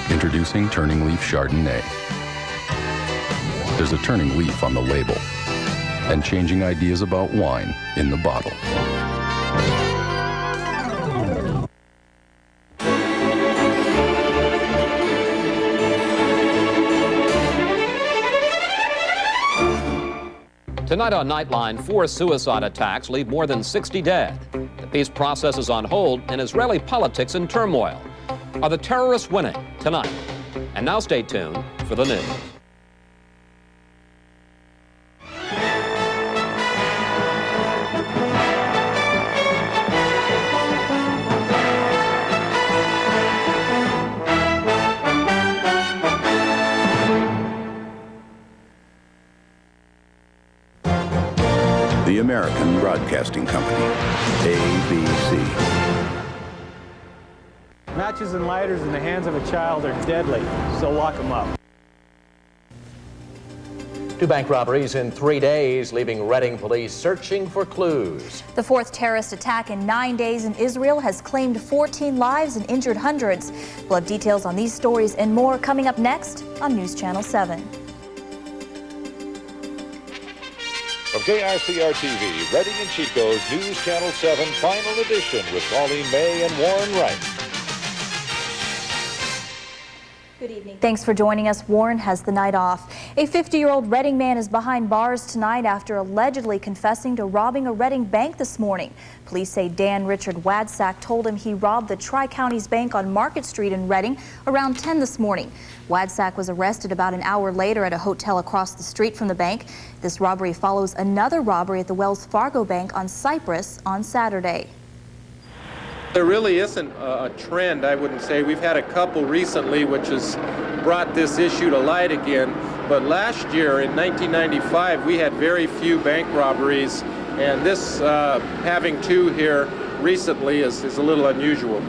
Speaker 24: Introducing Turning Leaf Chardonnay. There's a turning leaf on the label and changing ideas about wine in the bottle.
Speaker 26: Tonight on Nightline, 4 suicide attacks leave more than 60 dead. The peace process is on hold and Israeli politics in turmoil. Are the terrorists winning? Tonight. And now stay tuned for the news.
Speaker 27: The American Broadcasting Company, ABC.
Speaker 28: Matches and lighters in the hands of a child are deadly, so lock them up.
Speaker 1: 2 bank robberies in 3 days, leaving Reading police searching for clues.
Speaker 7: The 4th terrorist attack in 9 days in Israel has claimed 14 lives and injured hundreds. We'll have details on these stories and more coming up next on News Channel 7.
Speaker 13: From KRCR TV, Reading and Chico's News Channel 7 Final Edition with Colleen May and Warren Wright.
Speaker 7: Good evening. Thanks for joining us. Warren has the night off. A 50-year-old Reading man is behind bars tonight after allegedly confessing to robbing a Reading bank this morning. Police say Dan Richard Wadsack told him he robbed the Tri-Counties Bank on Market Street in Reading around 10 this morning. Wadsack was arrested about an hour later at a hotel across the street from the bank. This robbery follows another robbery at the Wells Fargo Bank on Cypress on Saturday.
Speaker 3: There really isn't a trend, I wouldn't say. We've had a couple recently which has brought this issue to light again. But last year in 1995, we had very few bank robberies, and this having 2 here recently is a little unusual.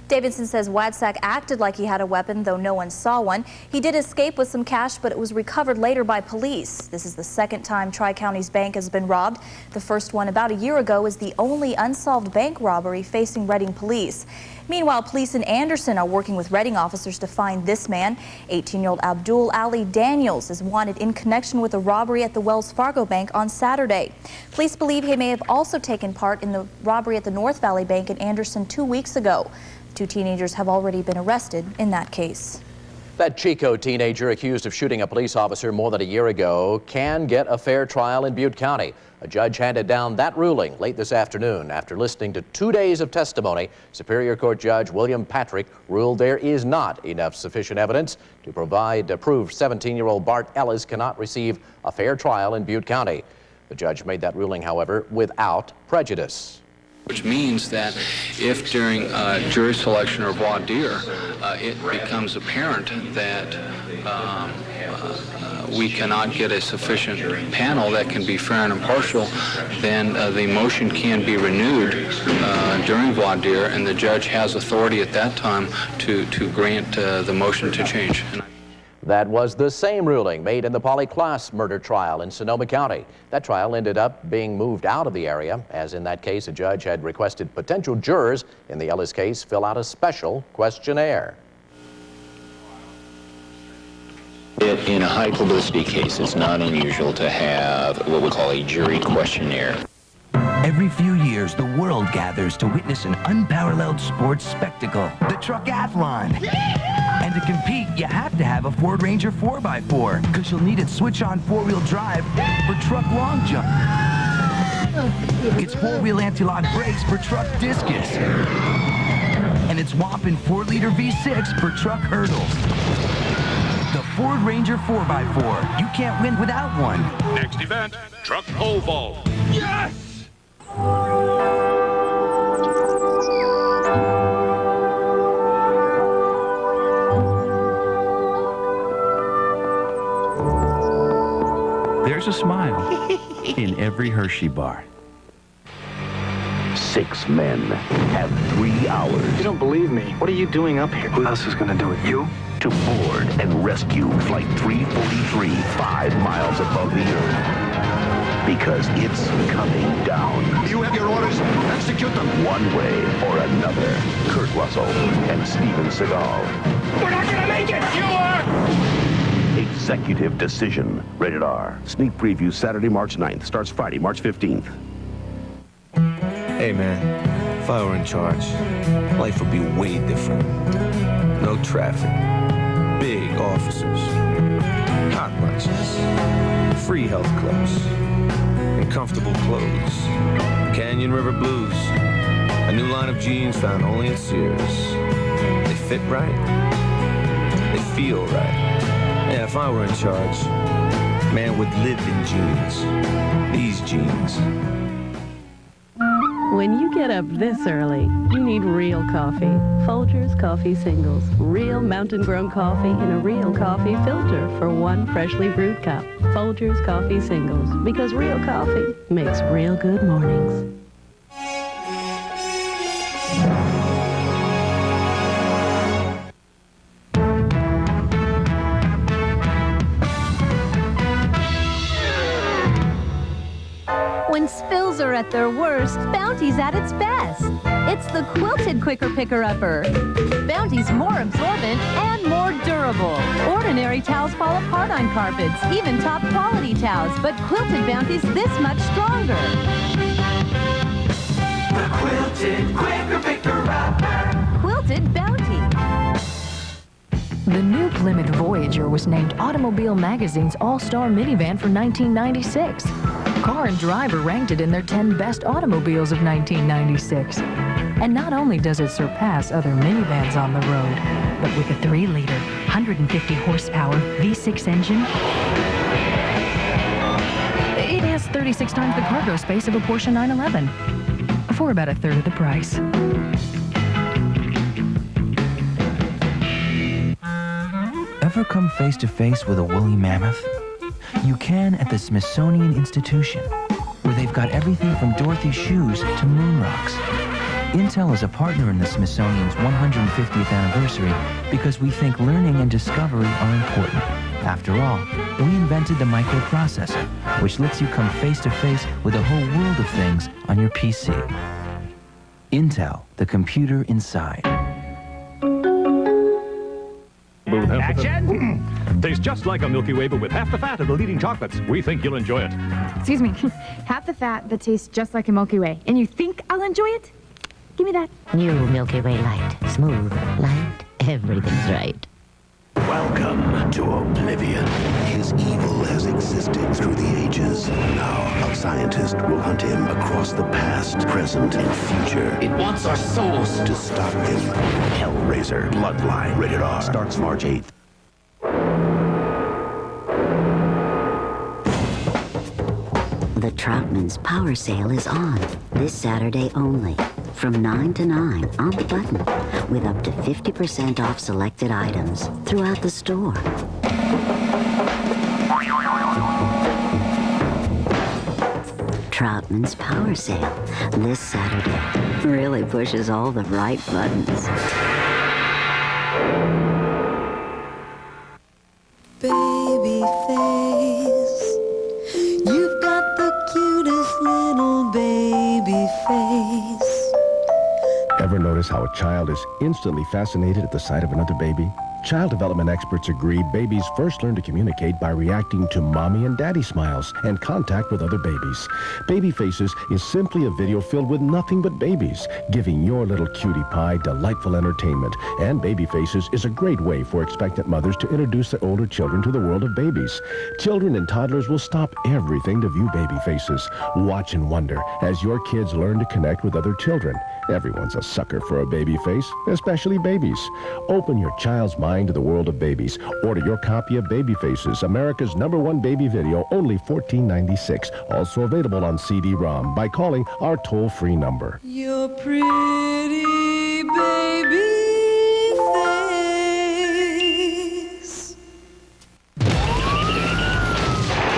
Speaker 7: Davidson says Wadsack acted like he had a weapon, though no one saw one. He did escape with some cash, but it was recovered later by police. This is the 2nd time Tri-Counties Bank has been robbed. The first one about a year ago is the only unsolved bank robbery facing Reading police. Meanwhile, police in Anderson are working with Reading officers to find this man. 18-year-old Abdul Ali Daniels is wanted in connection with a robbery at the Wells Fargo Bank on Saturday. Police believe he may have also taken part in the robbery at the North Valley Bank in Anderson 2 weeks ago. 2 teenagers have already been arrested in that case.
Speaker 1: That Chico teenager accused of shooting a police officer more than a year ago can get a fair trial in Butte County. A judge handed down that ruling late this afternoon. After listening to 2 days of testimony, Superior Court Judge William Patrick ruled there is not enough sufficient evidence to prove 17-year-old Bart Ellis cannot receive a fair trial in Butte County. The judge made that ruling, however, without prejudice.
Speaker 4: Which means that if during jury selection or voir dire it becomes apparent that we cannot get a sufficient panel that can be fair and impartial, then the motion can be renewed during voir dire, and the judge has authority at that time to grant the motion to change.
Speaker 1: That was the same ruling made in the Polly Klaas murder trial in Sonoma County. That trial ended up being moved out of the area, as in that case a judge had requested potential jurors in the Ellis case fill out a special questionnaire.
Speaker 5: In a high publicity case, it's not unusual to have what we call a jury questionnaire.
Speaker 6: Every few years, the world gathers to witness an unparalleled sports spectacle, the Truckathlon. And to compete, you have to have a Ford Ranger 4x4, because you'll need its switch-on 4-wheel drive for truck long jump. Its 4-wheel anti-lock brakes for truck discus. And its whopping 4-liter V6 for truck hurdles. The Ford Ranger 4x4. You can't win without one.
Speaker 21: Next event, truck pole vault. Yes!
Speaker 18: There's a smile in every Hershey bar.
Speaker 10: 6 men have 3 hours.
Speaker 11: You don't believe me. What are you doing up here? Who else is going to do it? You?
Speaker 10: To board and rescue Flight 343 5 miles above the Earth. Because it's coming down.
Speaker 11: You have your orders. Execute them.
Speaker 10: One way or another. Kurt Russell and Steven Seagal.
Speaker 11: We're not going to make it. You are.
Speaker 10: Executive Decision. Rated R. Sneak preview Saturday, March 9th. Starts Friday, March 15th.
Speaker 28: Hey, man. If I were in charge, life would be way different. No traffic. Big officers. Hot lunches. Free health clubs. And comfortable clothes. Canyon River Blues. A new line of jeans found only at Sears. They fit right. They feel right. Yeah, if I were in charge, man would live in jeans. These jeans.
Speaker 29: When you get up this early, you need real coffee. Folgers Coffee Singles. Real mountain-grown coffee in a real coffee filter for one freshly brewed cup. Folgers Coffee Singles. Because real coffee makes real good mornings.
Speaker 2: When spills are at their worst, Bounty's at its best. It's the quilted quicker picker-upper. Bounty's more absorbent and more durable. Ordinary towels fall apart on carpets, even top quality towels, but quilted Bounty's this much stronger.
Speaker 11: The quilted quicker picker-upper.
Speaker 2: Quilted Bounty.
Speaker 8: The new Plymouth Voyager was named Automobile Magazine's All-Star Minivan for 1996. Car and Driver ranked it in their 10 best automobiles of 1996. And not only does it surpass other minivans on the road, but with a 3-liter, 150 horsepower V6 engine, it has 36 times the cargo space of a Porsche 911, for about a third of the price.
Speaker 6: Ever come face to face with a woolly mammoth? You can at the Smithsonian Institution, where they've got everything from Dorothy's shoes to moon rocks. Intel is a partner in the Smithsonian's 150th anniversary because we think learning and discovery are important. After all, we invented the microprocessor, which lets you come face to face with a whole world of things on your PC. Intel, the computer inside.
Speaker 9: Action! Tastes just like a Milky Way, but with half the fat of the leading chocolates. We think you'll enjoy it.
Speaker 12: Excuse me, half the fat that tastes just like a Milky Way. And you think I'll enjoy it? Give me that.
Speaker 14: New Milky Way Light. Smooth, light, everything's right.
Speaker 10: Welcome to Oblivion. His evil has existed through the ages. Now, a scientist will hunt him across the past, present, and future. It wants our souls to stop him. Hellraiser Bloodline. Rated R. Starts March 8th.
Speaker 14: The Troutman's Power Sale is on this Saturday only. From 9 to 9 on the button, with up to 50% off selected items throughout the store. Troutman's Power Sale this Saturday really pushes all the right buttons.
Speaker 15: Baby face, you've got the cutest little baby face.
Speaker 16: Ever notice how a child is instantly fascinated at the sight of another baby? Child development experts agree babies first learn to communicate by reacting to mommy and daddy smiles and contact with other babies. Baby Faces is simply a video filled with nothing but babies, giving your little cutie pie delightful entertainment. And Baby Faces is a great way for expectant mothers to introduce their older children to the world of babies. Children and toddlers will stop everything to view Baby Faces. Watch and wonder as your kids learn to connect with other children. Everyone's a sucker for a baby face, especially babies. Open your child's mind to the world of babies. Order your copy of Baby Faces, America's #1 baby video, only $14.96. Also available on CD-ROM by calling our toll-free number.
Speaker 15: Your pretty baby face.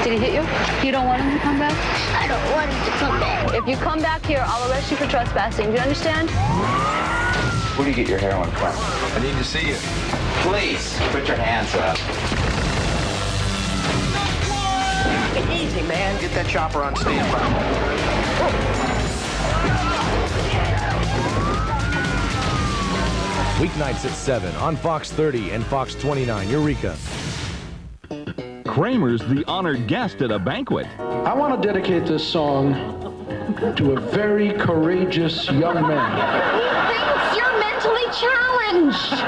Speaker 17: Did he hit you? You don't want him to come back?
Speaker 22: I don't want him to come back.
Speaker 17: If you come back here, I'll arrest you for trespassing. Do you understand?
Speaker 30: Where do you get your heroin from? I need to see you. Please, put your hands up.
Speaker 22: Easy, man.
Speaker 30: Get that chopper on standby.
Speaker 31: Weeknights at 7 on Fox 30 and Fox 29, Eureka.
Speaker 21: Kramer's the honored guest at a banquet.
Speaker 32: I want to dedicate this song to a very courageous young man.
Speaker 22: He thinks you're mentally challenged.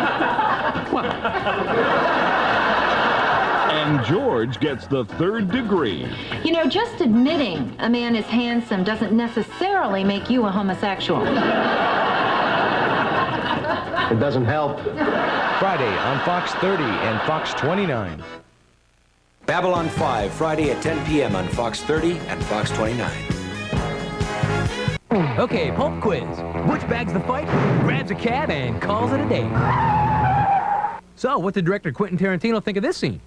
Speaker 21: And George gets the 3rd degree.
Speaker 33: You know, just admitting a man is handsome doesn't necessarily make you a homosexual.
Speaker 32: It doesn't help.
Speaker 31: Friday on Fox 30 and Fox 29.
Speaker 34: Babylon 5, Friday at 10 p.m. on Fox 30 and Fox 29.
Speaker 35: Okay, pulp quiz. Butch bags the fight, grabs a cab, and calls it a day. So, what did director Quentin Tarantino think of this scene?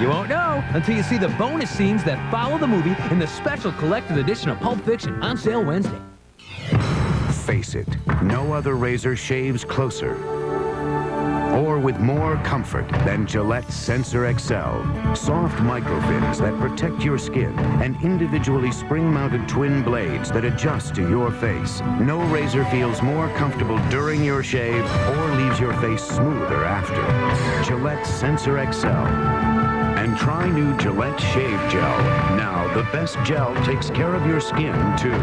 Speaker 35: You won't know until you see the bonus scenes that follow the movie in the special collector's edition of Pulp Fiction, on sale Wednesday.
Speaker 10: Face it, no other razor shaves closer or with more comfort than Gillette Sensor XL. Soft microfins that protect your skin and individually spring-mounted twin blades that adjust to your face. No razor feels more comfortable during your shave or leaves your face smoother after. Gillette Sensor XL. And try new Gillette Shave Gel. Now, the best gel takes care of your skin, too.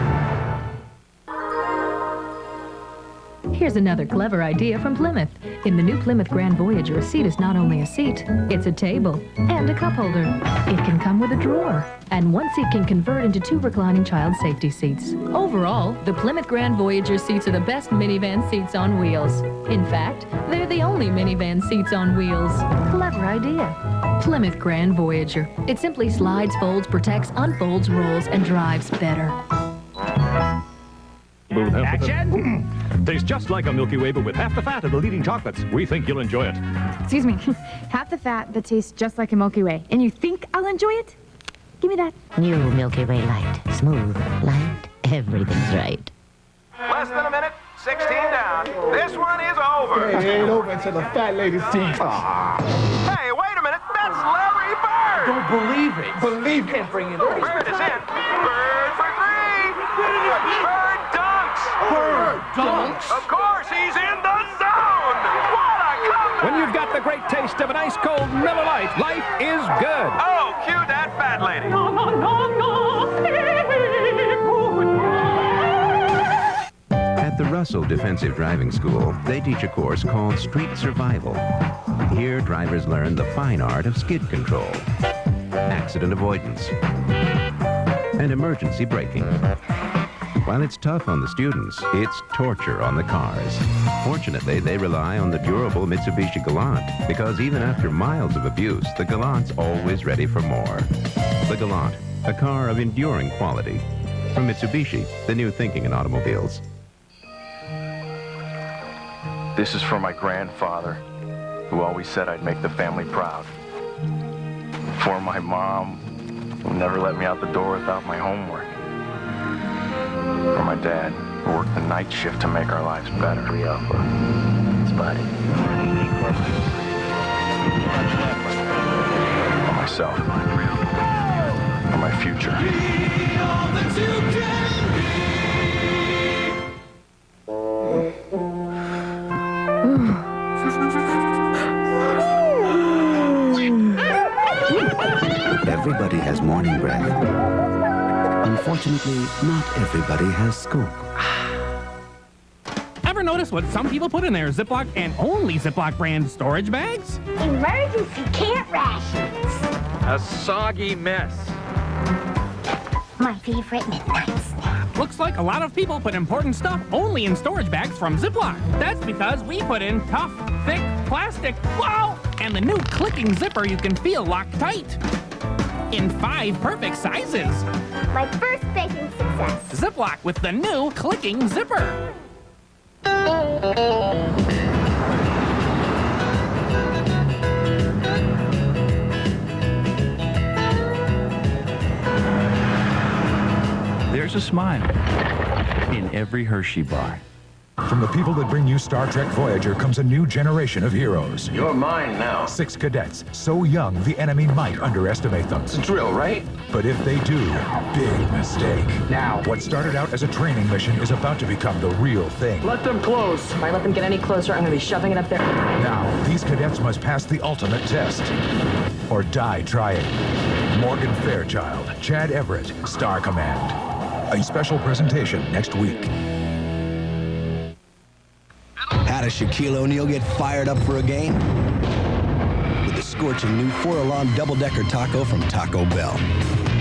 Speaker 8: Here's another clever idea from Plymouth. In the new Plymouth Grand Voyager, a seat is not only a seat, it's a table and a cup holder. It can come with a drawer. And one seat can convert into 2 reclining child safety seats. Overall, the Plymouth Grand Voyager seats are the best minivan seats on wheels. In fact, they're the only minivan seats on wheels. Clever idea. Plymouth Grand Voyager. It simply slides, folds, protects, unfolds, rolls, and drives better.
Speaker 9: Action! Tastes just like a Milky Way, but with half the fat of the leading chocolates. We think you'll enjoy it.
Speaker 12: Excuse me. Half the fat that tastes just like a Milky Way. And you think I'll enjoy it? Give me that.
Speaker 14: New Milky Way Light. Smooth, light, everything's right.
Speaker 11: Less than a minute, 16 down. This one is over.
Speaker 1: Hey, it ain't over until the fat lady sings.
Speaker 11: Hey, wait a minute. That's Larry Bird.
Speaker 1: Don't believe it. Believe it.
Speaker 11: Can't bring it in. Bird is in. Bird for 3. Bird dunks.
Speaker 1: Bird dunks.
Speaker 11: Of course, he's in the zone. What a comeback.
Speaker 31: When you've got the great taste of an ice-cold Miller Lite, life is good.
Speaker 11: Oh, cue that fat lady.
Speaker 3: At the Russell Defensive Driving School, they teach a course called Street Survival. Here, drivers learn the fine art of skid control, accident avoidance, and emergency braking. While it's tough on the students, it's torture on the cars. Fortunately, they rely on the durable Mitsubishi Galant, because even after miles of abuse, the Galant's always ready for more. The Galant, a car of enduring quality. From Mitsubishi, the new thinking in automobiles.
Speaker 30: This is for my grandfather, who always said I'd make the family proud. For my mom, who never let me out the door without my homework. For my dad, who worked the night shift to make our lives better. For myself. For my future.
Speaker 10: Everybody has morning breath. Unfortunately, not everybody has scope.
Speaker 4: Ever notice what some people put in their Ziploc and only Ziploc brand storage bags?
Speaker 22: Emergency camp rations.
Speaker 31: A soggy mess.
Speaker 22: My favorite midnight snack.
Speaker 4: Looks like a lot of people put important stuff only in storage bags from Ziploc. That's because we put in tough, thick plastic, wow, and the new clicking zipper you can feel locked tight. In 5 perfect sizes.
Speaker 22: My first baking success.
Speaker 4: Ziploc with the new clicking zipper.
Speaker 5: There's a smile in every Hershey bar.
Speaker 7: From the people that bring you Star Trek Voyager comes a new generation of heroes.
Speaker 30: You're mine now.
Speaker 7: 6 cadets, so young the enemy might underestimate them.
Speaker 30: It's a drill, right?
Speaker 7: But if they do, big mistake. Now, what started out as a training mission is about to become the real thing.
Speaker 1: Let them close.
Speaker 13: If I let them get any closer, I'm going to be shoving it up there.
Speaker 7: Now, these cadets must pass the ultimate test. Or die trying. Morgan Fairchild, Chad Everett, Star Command. A special presentation next week.
Speaker 18: How does Shaquille O'Neal get fired up for a game? With the scorching new 4-alarm double-decker taco from Taco Bell.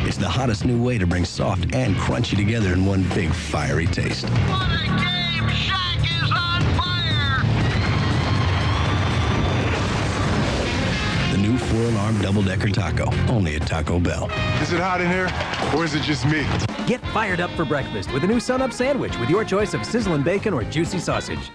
Speaker 18: It's the hottest new way to bring soft and crunchy together in one big fiery taste.
Speaker 11: What a game! Shaq is on fire!
Speaker 18: The new 4-alarm double-decker taco, only at Taco Bell.
Speaker 19: Is it hot in here, or is it just me?
Speaker 35: Get fired up for breakfast with a new Sun Up sandwich with your choice of sizzling bacon or juicy sausage.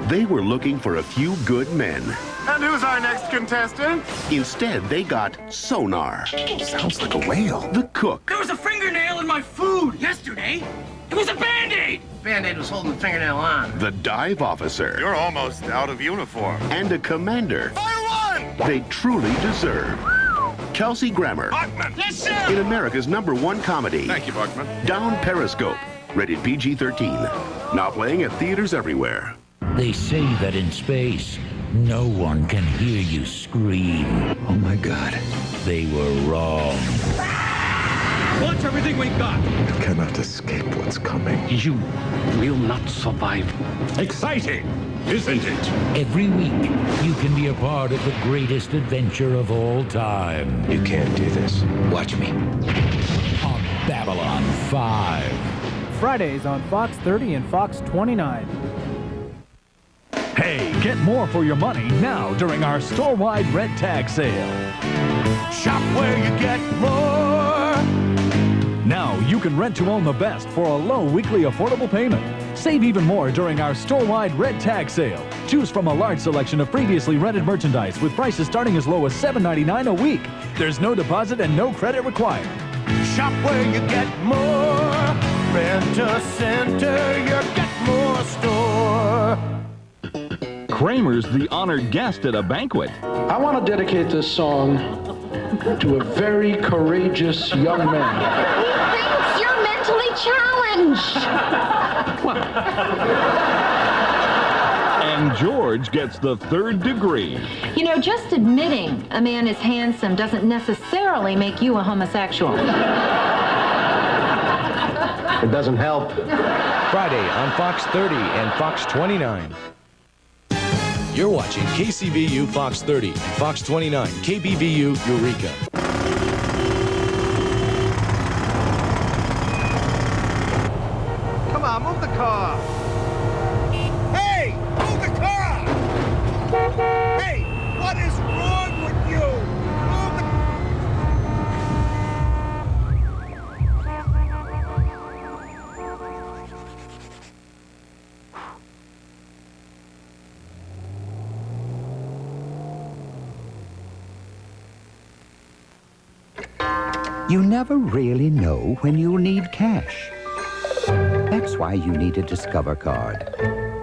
Speaker 10: They were looking for a few good men.
Speaker 19: And who's our next contestant?
Speaker 10: Instead, they got Sonar. Sounds like a whale. The cook.
Speaker 11: There was a fingernail in my food yesterday. It was a Band-Aid! Band-Aid was holding the fingernail on.
Speaker 10: The dive officer.
Speaker 19: You're almost out of uniform.
Speaker 10: And a commander.
Speaker 19: Fire one!
Speaker 10: They truly deserve. Kelsey Grammer.
Speaker 19: Bachman!
Speaker 11: Yes, sir!
Speaker 10: In America's #1 comedy.
Speaker 19: Thank you, Bachman.
Speaker 10: Down Periscope. Rated PG-13. Now playing at theaters everywhere.
Speaker 2: They say that in space, no one can hear you scream.
Speaker 7: Oh my God.
Speaker 2: They were wrong.
Speaker 9: Launch everything we got.
Speaker 7: You cannot escape what's coming.
Speaker 11: You will not survive.
Speaker 9: Exciting, isn't it?
Speaker 2: Every week, you can be a part of the greatest adventure of all time.
Speaker 7: You can't do this. Watch me.
Speaker 2: On Babylon 5.
Speaker 6: Fridays on Fox 30 and Fox 29.
Speaker 9: Hey, get more for your money now during our store-wide red tag sale. Shop where you get more. Now you can rent to own the best for a low weekly affordable payment. Save even more during our store-wide red tag sale. Choose from a large selection of previously rented merchandise with prices starting as low as $7.99 a week. There's no deposit and no credit required. Shop where you get more. Rent-A-Center, your Get More store.
Speaker 15: Kramer's the honored guest at a banquet.
Speaker 32: I want to dedicate this song to a very courageous young man.
Speaker 22: He thinks you're mentally challenged.
Speaker 15: And George gets the 3rd degree.
Speaker 22: You know, just admitting a man is handsome doesn't necessarily make you a homosexual.
Speaker 31: It doesn't help. Friday on Fox 30 and Fox 29. You're watching KCVU Fox 30 and Fox 29, KBVU Eureka.
Speaker 11: Come on, move the car. Hey, move the car! Hey, what is wrong with you? Move the...
Speaker 16: You never really know when you'll need cash. That's why you need a Discover card.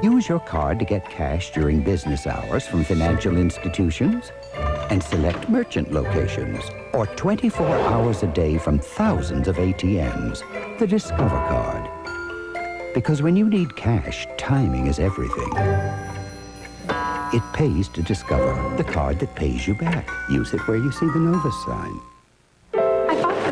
Speaker 16: Use your card to get cash during business hours from financial institutions and select merchant locations, or 24 hours a day from thousands of ATMs. The Discover card. Because when you need cash, timing is everything. It pays to Discover, the card that pays you back. Use it where you see the Novus sign.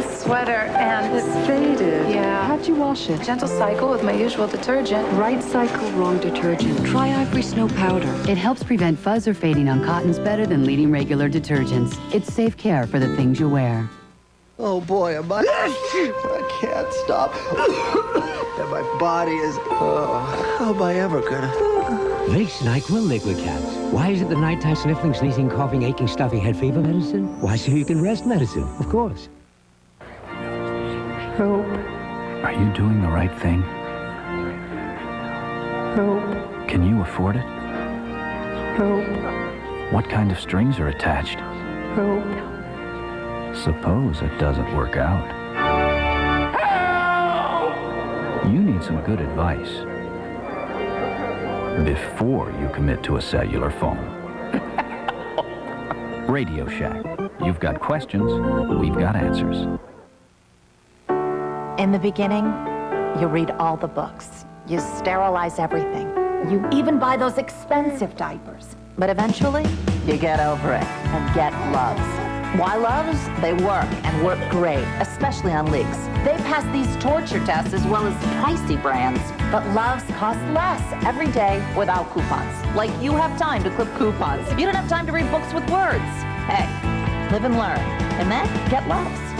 Speaker 17: Sweater and it's faded. Yeah. How'd you wash it? Gentle cycle with my usual detergent.
Speaker 20: Right cycle, wrong detergent. Try Ivory Snow Powder. It helps prevent fuzz or fading on cottons better than leading regular detergents. It's safe care for the things you wear.
Speaker 21: Oh boy, I can't stop. And my body is, how am I ever gonna?
Speaker 23: Vicks NyQuil liquid caps. Why is it the nighttime sniffling, sneezing, coughing, aching, stuffy head fever medicine? Why, so you can rest medicine, of course.
Speaker 21: Help.
Speaker 24: Are you doing the right thing?
Speaker 21: Help.
Speaker 24: Can you afford it?
Speaker 21: Help.
Speaker 24: What kind of strings are attached?
Speaker 21: Help.
Speaker 24: Suppose it doesn't work out. Help! You need some good advice before you commit to a cellular phone. Radio Shack. You've got questions, we've got answers.
Speaker 25: In the beginning, you read all the books. You sterilize everything. You even buy those expensive diapers. But eventually, you get over it and get Loves. Why Loves? They work and work great, especially on leaks. They pass these torture tests as well as pricey brands. But Loves cost less every day without coupons. Like you have time to clip coupons. You don't have time to read books with words. Hey, live and learn. And then get Loves.